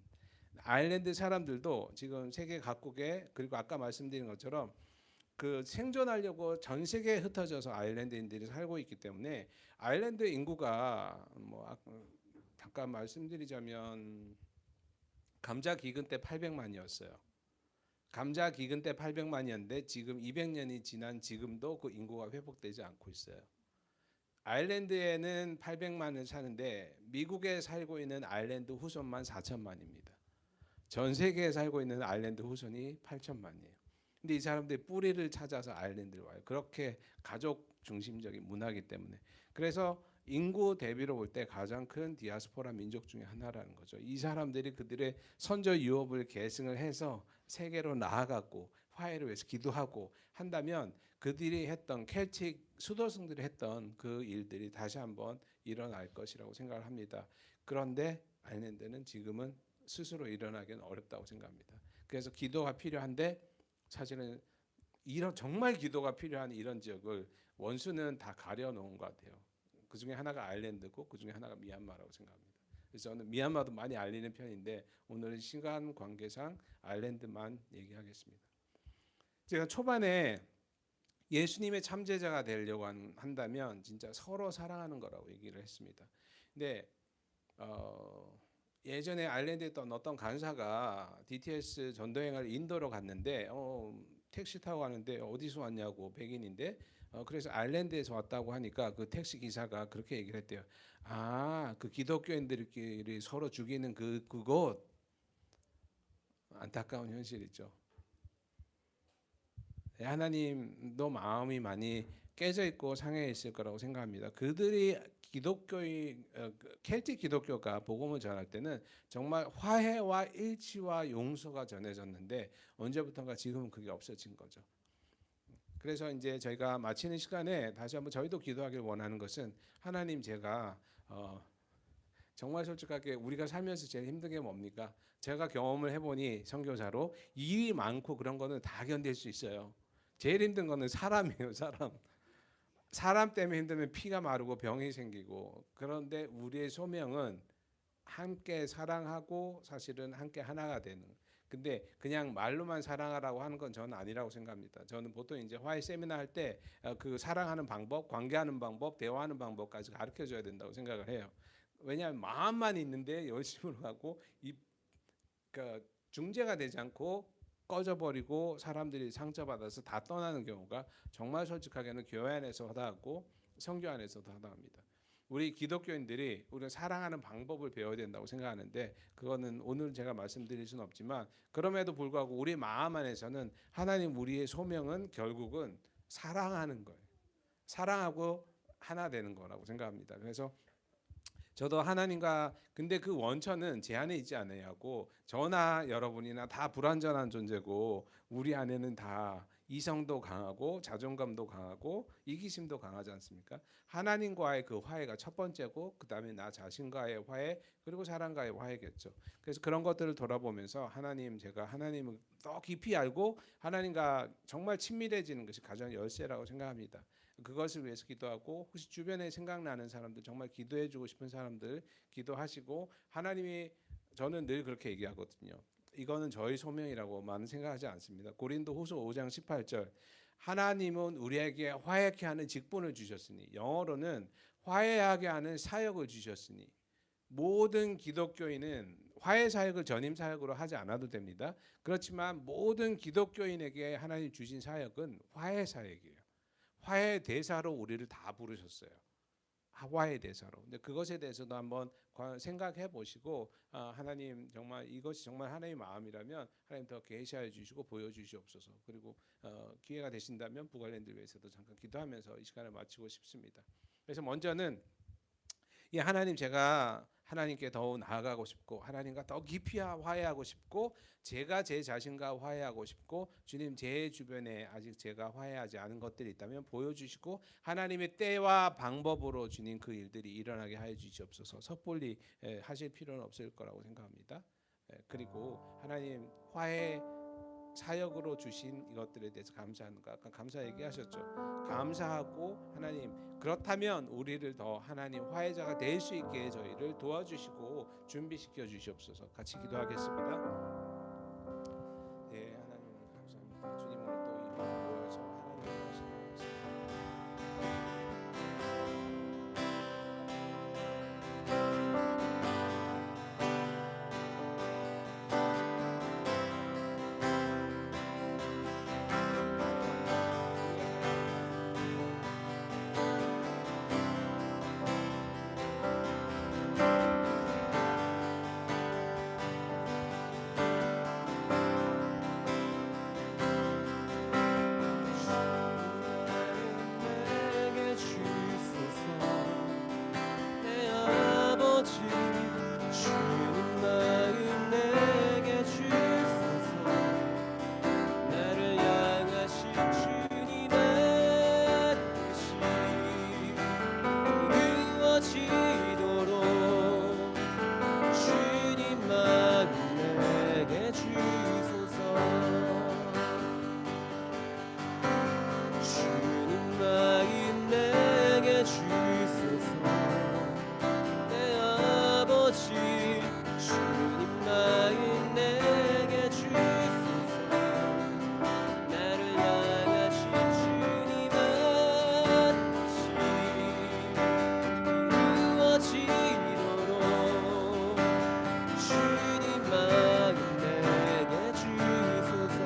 아일랜드 사람들도 지금 세계 각국에, 그리고 아까 말씀드린 것처럼 그 생존하려고 전 세계에 흩어져서 아일랜드인들이 살고 있기 때문에 아일랜드 인구가 잠깐 말씀드리자면 감자 기근 때 800만이었어요. 감자 기근 때 800만이었는데 지금 200년이 지난 지금도 그 인구가 회복되지 않고 있어요. 아일랜드에는 800만을 사는데 미국에 살고 있는 아일랜드 후손만 4천만입니다. 전 세계에 살고 있는 아일랜드 후손이 8천만이에요. 근데 이 사람들이 뿌리를 찾아서 아일랜드를 와요. 그렇게 가족 중심적인 문화이기 때문에. 그래서 인구 대비로 볼 때 가장 큰 디아스포라 민족 중에 하나라는 거죠. 이 사람들이 그들의 선조 유업을 계승을 해서 세계로 나아갔고 화해를 위해서 기도하고 한다면 그들이 했던 켈틱 수도승들이 했던 그 일들이 다시 한번 일어날 것이라고 생각을 합니다. 그런데 아일랜드는 지금은 스스로 일어나기는 어렵다고 생각합니다. 그래서 기도가 필요한데, 사실은 이런 정말 기도가 필요한 이런 지역을 원수는 다 가려놓은 것 같아요. 그 중에 하나가 아일랜드고 그 중에 하나가 미얀마라고 생각합니다. 그래서 저는 미얀마도 많이 알리는 편인데 오늘은 시간 관계상 아일랜드만 얘기하겠습니다. 제가 초반에 예수님의 참제자가 되려고 한다면 진짜 서로 사랑하는 거라고 얘기를 했습니다. 근데 예전에 아일랜드에 있던 어떤 간사가 DTS 전도행을 인도로 갔는데 택시 타고 가는데 어디서 왔냐고, 백인인데 그래서 아일랜드에서 왔다고 하니까 그 택시 기사가 그렇게 얘기를 했대요. 그 기독교인들끼리 서로 죽이는 그곳. 안타까운 현실이죠. 하나님도 마음이 많이 깨져 있고 상해 있을 거라고 생각합니다. 그들이 기독교의 켈틱 기독교가 복음을 전할 때는 정말 화해와 일치와 용서가 전해졌는데 언제부턴가 지금은 그게 없어진 거죠. 그래서 이제 저희가 마치는 시간에 다시 한번 저희도 기도하길 원하는 것은, 하나님, 제가 정말 솔직하게 우리가 살면서 제일 힘든 게 뭡니까? 제가 경험을 해보니 선교사로 일이 많고 그런 거는 다 견딜 수 있어요. 제일 힘든 거는 사람이에요. 사람 때문에 힘들면 피가 마르고 병이 생기고. 그런데 우리의 소명은 함께 사랑하고 사실은 함께 하나가 되는. 근데 그냥 말로만 사랑하라고 하는 건 저는 아니라고 생각합니다. 저는 보통 이제 화해 세미나 할 때 그 사랑하는 방법, 관계하는 방법, 대화하는 방법까지 가르쳐 줘야 된다고 생각을 해요. 왜냐하면 마음만 있는데 열심으로 하고 그러니까 중재가 되지 않고 꺼져버리고 사람들이 상처받아서 다 떠나는 경우가 정말 솔직하게는 교회 안에서 허다하고 성교 안에서도 허다합니다. 우리 기독교인들이 우리가 사랑하는 방법을 배워야 된다고 생각하는데 그거는 오늘 제가 말씀드릴 수는 없지만 그럼에도 불구하고 우리 마음 안에서는 하나님 우리의 소명은 결국은 사랑하는 거예요. 사랑하고 하나 되는 거라고 생각합니다. 그래서 저도 하나님과 근데 그 원천은 제 안에 있지 않냐고 저나 여러분이나 다 불완전한 존재고 우리 안에는 다 이성도 강하고 자존감도 강하고 이기심도 강하지 않습니까? 하나님과의 그 화해가 첫 번째고 그 다음에 나 자신과의 화해 그리고 사람과의 화해겠죠. 그래서 그런 것들을 돌아보면서 하나님 제가 하나님을 더 깊이 알고 하나님과 정말 친밀해지는 것이 가장 열쇠라고 생각합니다. 그것을 위해서 기도하고 혹시 주변에 생각나는 사람들 정말 기도해주고 싶은 사람들 기도하시고 하나님이 저는 늘 그렇게 얘기하거든요. 이거는 저희 소명이라고만 생각하지 않습니다. 고린도후서 5장 18절 하나님은 우리에게 화해케 하는 직분을 주셨으니 영어로는 화해하게 하는 사역을 주셨으니 모든 기독교인은 화해 사역을 전임 사역으로 하지 않아도 됩니다. 그렇지만 모든 기독교인에게 하나님 주신 사역은 화해 사역이에요. 화해 대사로 우리를 다 부르셨어요. 화해 대사로. 근데 그것에 대해서도 한번 생각해 보시고 하나님 정말 이것이 정말 하나님의 마음이라면 하나님 더 계시하여 주시고 보여 주시옵소서. 그리고 기회가 되신다면 북아일랜드 위해서도 잠깐 기도하면서 이 시간을 마치고 싶습니다. 그래서 먼저는 이 하나님 제가 하나님께 더욱 나아가고 싶고 하나님과 더 깊이 화해하고 싶고 제가 제 자신과 화해하고 싶고 주님 제 주변에 아직 제가 화해하지 않은 것들이 있다면 보여주시고 하나님의 때와 방법으로 주님 그 일들이 일어나게 하여 주시옵소서. 섣불리 하실 필요는 없을 거라고 생각합니다. 그리고 하나님 화해 사역으로 주신 이것들에 대해서 감사하는 거 아까 감사 얘기하셨죠. 감사하고 하나님 그렇다면 우리를 더 하나님 화해자가 될 수 있게 저희를 도와주시고 준비시켜 주시옵소서. 같이 기도하겠습니다. 네 하나님 감사합니다. 주님 오늘 또 이 모여서 하나님 하시는 것을
내게 주소서. 내 아버지 주님 마음 내게 주소서. 나를 향하신 주님의 뜻이 이루어지도록 주님 마음 내게 주소서. 주님 마음 내게 주소서. 내 아버지 주님 마음 내게 주소서. 나를 향하신 주님의 뜻이 이루어지도록 주님 마음 내게 주소서.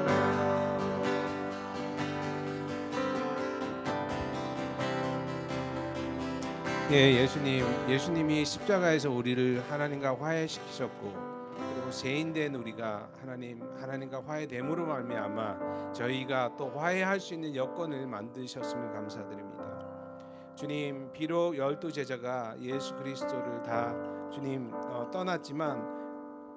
예수님이 십자가에서 우리를 하나님과 화해시키셨고 그리고 죄인된 우리가 하나님과 화해됨으로 말미암아 저희가 또 화해할 수 있는 여건을 만드셨음을 감사드립니다. 주님 비록 12제자가 예수 그리스도를 다 주님 떠났지만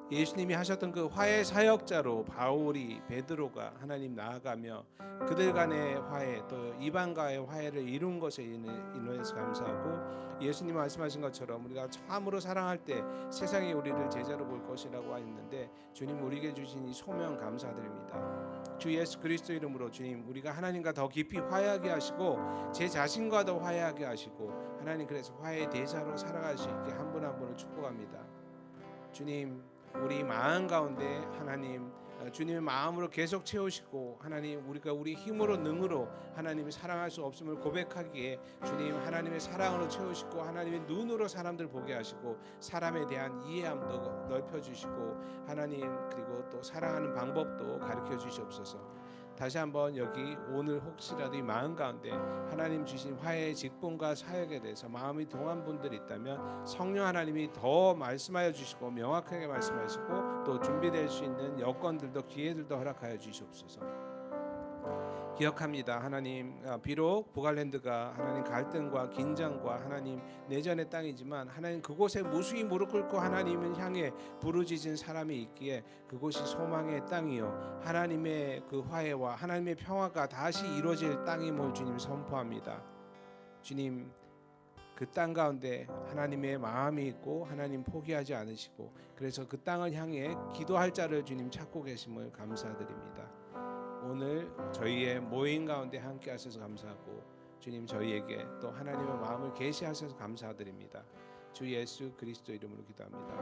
예수님이 하셨던 그 화해 사역자로 바울이 베드로가 하나님 나아가며 그들 간의 화해 또 이방과의 화해를 이룬 것에 인해서 감사하고 예수님 말씀하신 것처럼 우리가 참으로 사랑할 때 세상이 우리를 제자로 볼 것이라고 하였는데 주님 우리에게 주신 이 소명 감사드립니다. 주 예수 그리스도 이름으로 주님 우리가 하나님과 더 깊이 화해하게 하시고 제 자신과도 화해하게 하시고 하나님 그래서 화해의 대사로 살아갈 수 있게 한 분 한 분을 축복합니다. 주님 우리 마음 가운데 하나님 주님의 마음으로 계속 채우시고 하나님 우리가 우리 힘으로 능으로 하나님을 사랑할 수 없음을 고백하기에 주님 하나님의 사랑으로 채우시고 하나님의 눈으로 사람들 보게 하시고 사람에 대한 이해함도 넓혀주시고 하나님 그리고 또 사랑하는 방법도 가르쳐 주시옵소서. 다시 한번 여기 오늘 혹시라도 이 마음 가운데 하나님 주신 화해의 직분과 사역에 대해서 마음이 동한 분들이 있다면 성령 하나님이 더 말씀하여 주시고 명확하게 말씀하시고 또 준비될 수 있는 여건들도 기회들도 허락하여 주시옵소서. 기억합니다. 하나님, 비록 북아일랜드가 하나님 갈등과 긴장과 하나님 내전의 땅이지만 하나님 그곳에 무수히 무릎 꿇고 하나님을 향해 부르짖은 사람이 있기에 그곳이 소망의 땅이요 하나님의 그 화해와 하나님의 평화가 다시 이루어질 땅임을 주님 선포합니다. 주님, 그 땅 가운데 하나님의 마음이 있고 하나님 포기하지 않으시고 그래서 그 땅을 향해 기도할 자를 주님 찾고 계심을 감사드립니다. 오늘 저희의 모임 가운데 함께 하셔서 감사하고 주님 저희에게 또 하나님의 마음을 계시하셔서 감사드립니다. 주 예수 그리스도 이름으로 기도합니다.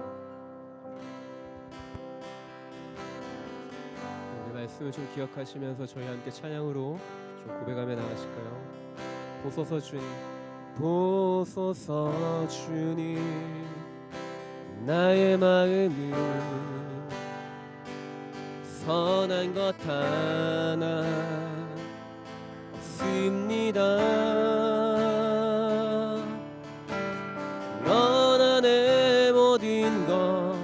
오늘 말씀을 좀 기억하시면서 저희 함께 찬양으로 좀 고백하며 나가실까요? 보소서 주님, 보소서 주님, 나의 마음을 선한 것 하나 없습니다. 그러나 내 모든 것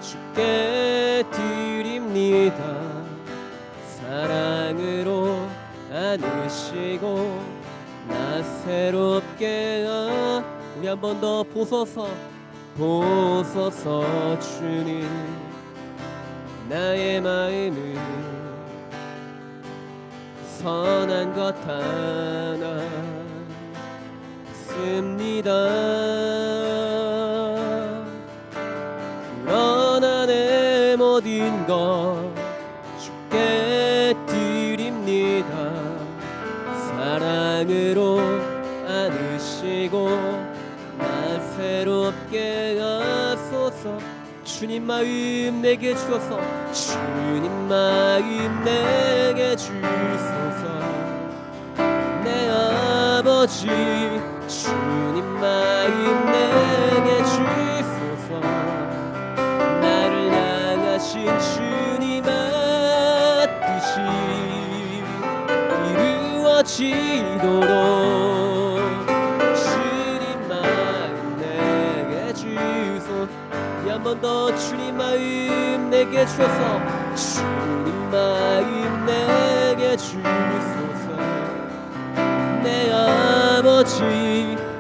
주께 드립니다. 사랑으로 안으시고 나 새롭게 우리 한 번 더 보소서, 보소서 주님, 나의 마음을 선한 것 하나 없습니다. 그러나 내 모든 것 주께 드립니다. 사랑으로 안으시고 나 새롭게 하소서. 주님 마음 내게 주소서. 주님 마음 내게 주소서. 내 아버지 주님 마음 내게 주소서. 나를 향하신 주님의 뜻이 이루어지도록 주님 마음 내게 주소서. 한 번 더 주님 마음 내게 주소서. 주님 마음 내게 주소서. 내 아버지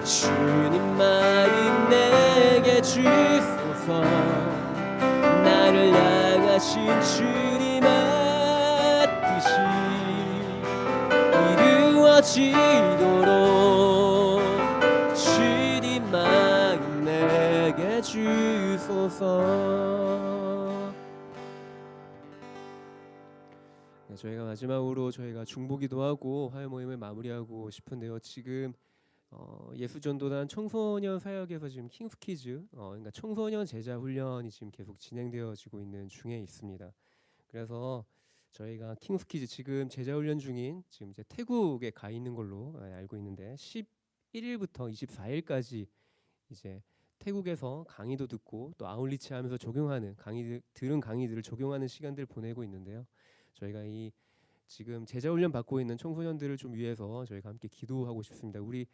주님 마음 내게 주소서. 나를 향하신 주님의 뜻이 이루어지도록 주님 마음 내게 주소서. 네, 저희가 마지막으로 저희가 중보기도 하고 화요 모임을 마무리하고 싶은데요. 지금 예수전도단 청소년 사역에서 지금 킹스키즈 그러니까 청소년 제자 훈련이 지금 계속 진행되어지고 있는 중에 있습니다. 그래서 저희가 킹스키즈 지금 제자 훈련 중인 지금 이제 태국에 가 있는 걸로 알고 있는데 11일부터 24일까지 이제 태국에서 강의도 듣고 또 아울리치 하면서 적용하는 들은 강의들을 적용하는 시간들을 보내고 있는데요. 저희가 이 지금 제자 훈련 받고 있는 청소년들을 좀 위해서 저희가 함께 기도하고 싶습니다. 우리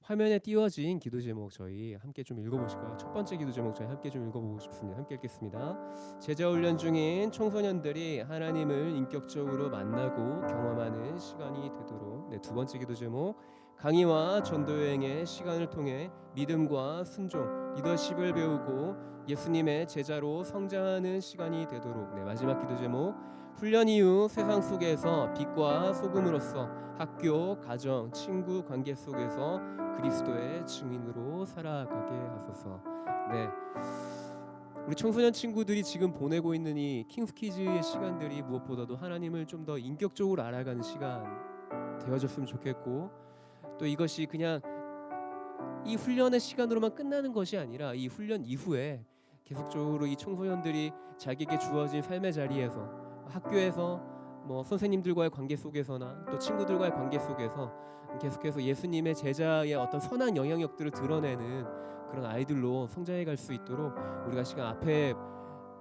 화면에 띄워진 기도 제목 저희 함께 좀 읽어보실까요? 첫 번째 기도 제목 저희 함께 좀 읽어보고 싶습니다. 함께 읽겠습니다. 제자 훈련 중인 청소년들이 하나님을 인격적으로 만나고 경험하는 시간이 되도록. 네, 두 번째 기도 제목 강의와 전도 여행의 시간을 통해 믿음과 순종, 리더십을 배우고 예수님의 제자로 성장하는 시간이 되도록. 네, 마지막 기도 제목 훈련 이후 세상 속에서 빛과 소금으로서 학교, 가정, 친구 관계 속에서 그리스도의 증인으로 살아가게 하소서. 네, 우리 청소년 친구들이 지금 보내고 있는 이 킹스키즈의 시간들이 무엇보다도 하나님을 좀 더 인격적으로 알아가는 시간 되어졌으면 좋겠고, 또 이것이 그냥 이 훈련의 시간으로만 끝나는 것이 아니라 이 훈련 이후에 계속적으로 이 청소년들이 자기에게 주어진 삶의 자리에서, 학교에서, 뭐 선생님들과의 관계 속에서나 또 친구들과의 관계 속에서 계속해서 예수님의 제자의 어떤 선한 영향력들을 드러내는 그런 아이들로 성장해 갈 수 있도록 우리가 시간 앞에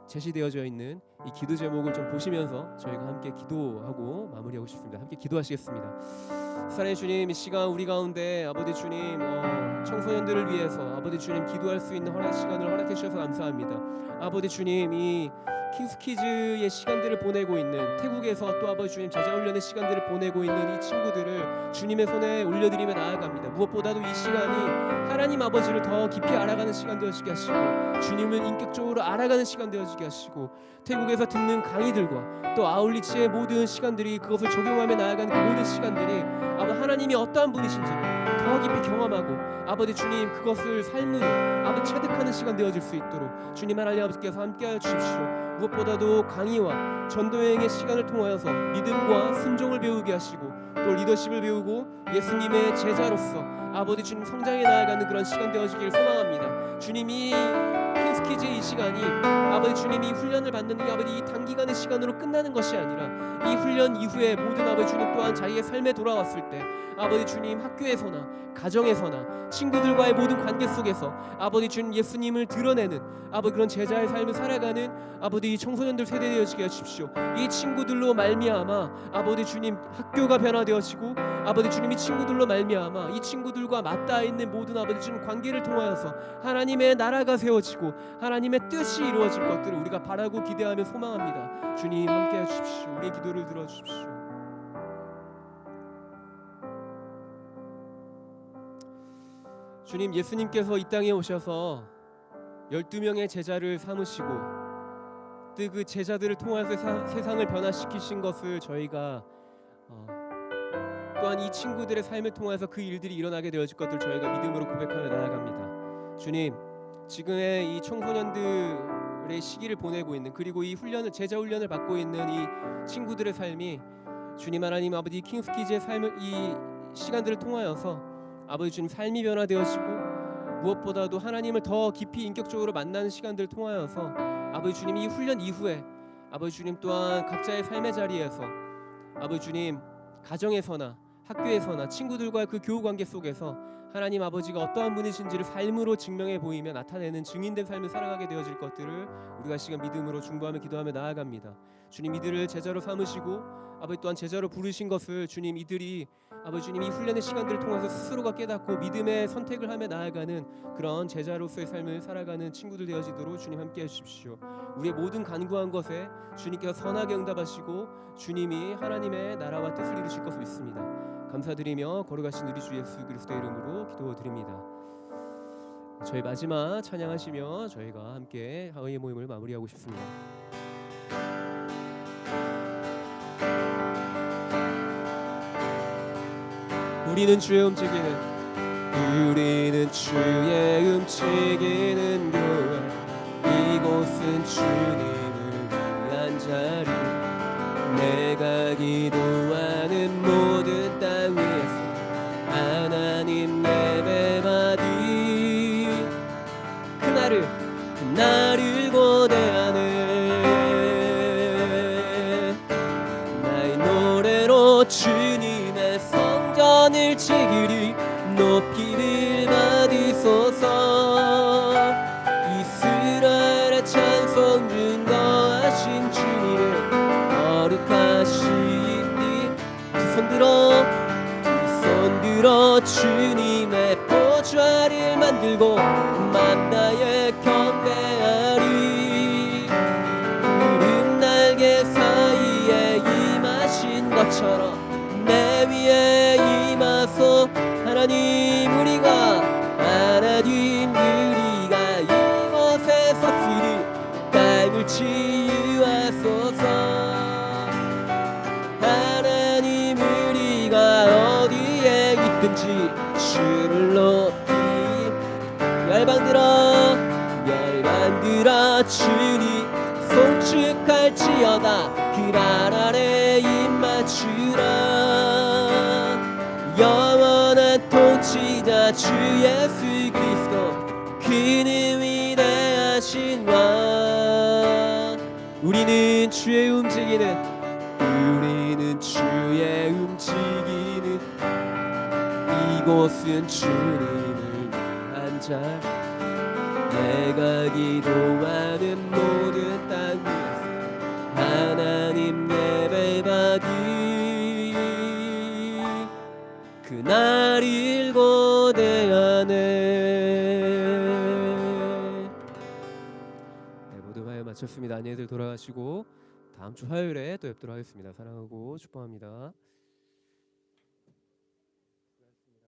제시되어져 있는 이 기도 제목을 좀 보시면서 저희가 함께 기도하고 마무리하고 싶습니다. 함께 기도하시겠습니다. 사랑의 주님, 이 시간 우리 가운데 아버지 주님 청소년들을 위해서 아버지 주님 기도할 수 있는 시간을 허락해 주셔서 감사합니다. 아버지 주님, 이 킹스키즈의 시간들을 보내고 있는 태국에서 또 아버지 주님 제자훈련의 시간들을 보내고 있는 이 친구들을 주님의 손에 올려드리며 나아갑니다. 무엇보다도 이 시간이 하나님 아버지를 더 깊이 알아가는 시간 되어지게 하시고 주님을 인격적으로 알아가는 시간 되어지게 하시고 태국에서 듣는 강의들과 또 아울리치의 모든 시간들이 그것을 적용하며 나아가는 그 모든 시간들이 아버지 하나님이 어떠한 분이신지 더 깊이 경험하고 아버지 주님 그것을 삶으로 아버지 체득하는 시간 되어질 수 있도록 주님 하나님 아버지께서 함께하여 주십시오. 무엇보다도 강의와 전도여행의 시간을 통하여서 믿음과 순종을 배우게 하시고 또 리더십을 배우고 예수님의 제자로서 아버지 주님 성장해 나아가는 그런 시간 되어지기를 소망합니다. 주님이 킹스키즈의 이 시간이 아버지 주님이 훈련을 받는 이 아버지 이 단기간의 시간으로 끝나는 것이 아니라 이 훈련 이후에 모든 아버지 주님 또한 자기의 삶에 돌아왔을 때 아버지 주님 학교에서나 가정에서나 친구들과의 모든 관계 속에서 아버지 주님 예수님을 드러내는 아버지 그런 제자의 삶을 살아가는 아버지 이 청소년들 세대 되어지게 하십시오. 이 친구들로 말미암아 아버지 주님 학교가 변화되어지고 아버지 주님이 친구들로 말미암아 이 친구들과 맞닿아 있는 모든 아버지 주님 관계를 통하여서 하나님의 나라가 세워지고 하나님의 뜻이 이루어질 것들을 우리가 바라고 기대하며 소망합니다. 주님 함께해 주십시오. 우리의 기도를 들어주십시오. 주님, 예수님께서 이 땅에 오셔서 12명의 제자를 삼으시고 또 그 제자들을 통해서 세상을 변화시키신 것을 저희가 또한 이 친구들의 삶을 통해서 그 일들이 일어나게 되어질 것들 저희가 믿음으로 고백하며 나아갑니다. 주님, 지금의 이 청소년들의 시기를 보내고 있는 그리고 이 훈련을 제자 훈련을 받고 있는 이 친구들의 삶이 주님 하나님 아버지 킹스키즈의 삶을 이 시간들을 통하여서 아버지 주님 삶이 변화되어지고 무엇보다도 하나님을 더 깊이 인격적으로 만나는 시간들을 통하여서 아버지 주님 이 훈련 이후에 아버지 주님 또한 각자의 삶의 자리에서 아버지 주님 가정에서나 학교에서나 친구들과의 그 교우 관계 속에서 하나님 아버지가 어떠한 분이신지를 삶으로 증명해 보이며 나타내는 증인된 삶을 살아가게 되어질 것들을 우리가 지금 믿음으로 중보하며 기도하며 나아갑니다. 주님 이들을 제자로 삼으시고 아버지 또한 제자로 부르신 것을 주님 이들이 아버지 주님 이 훈련의 시간들을 통해서 스스로가 깨닫고 믿음의 선택을 하며 나아가는 그런 제자로서의 삶을 살아가는 친구들 되어지도록 주님 함께해 주십시오. 우리의 모든 간구한 것에 주님께서 선하게 응답하시고 주님이 하나님의 나라와 뜻을 이루실 것을 믿습니다. 감사드리며 거룩하신 우리 주 예수 그리스도의 이름으로 기도드립니다. 저희 마지막 찬양하시며 저희가 함께 하의 모임을 마무리하고 싶습니다. 우리는 주의 움직이는 교회 이곳은 주님을 위한 자리 내가 기도하는 모든 땅 위에서 하나님 예배받이 그날을 고대하네 나의 노래로 주님의 성전을 지키리 높이를 받으소서 이스라엘의 찬송 증거하신 주님을 거룩하시니 두 손 들어 주님의 보좌를 만들고 만나에 경배하리 푸른 날개 사이에 임하신 것처럼 내 위에 임하소 하나님 우리가 이곳에 서시리 땅을 치유하소서 하나님 우리가 어디에 있든지 주를 높이 열방들아 주님 송축할지어다 그날 아래 입맞추라 영원한 통치자 주 예수 그리스도 그는 위대하신 왕 우리는 주의 움직이는 이곳은 주님을 위한 자 내가 기도하는 모든 땅 위에서 하나님 예배받이 그날이 일거대하네. 네, 모두 화요일 마쳤습니다. 안녕히들 돌아가시고 다음 주 화요일에 또 뵙도록 하겠습니다. 사랑하고 축복합니다.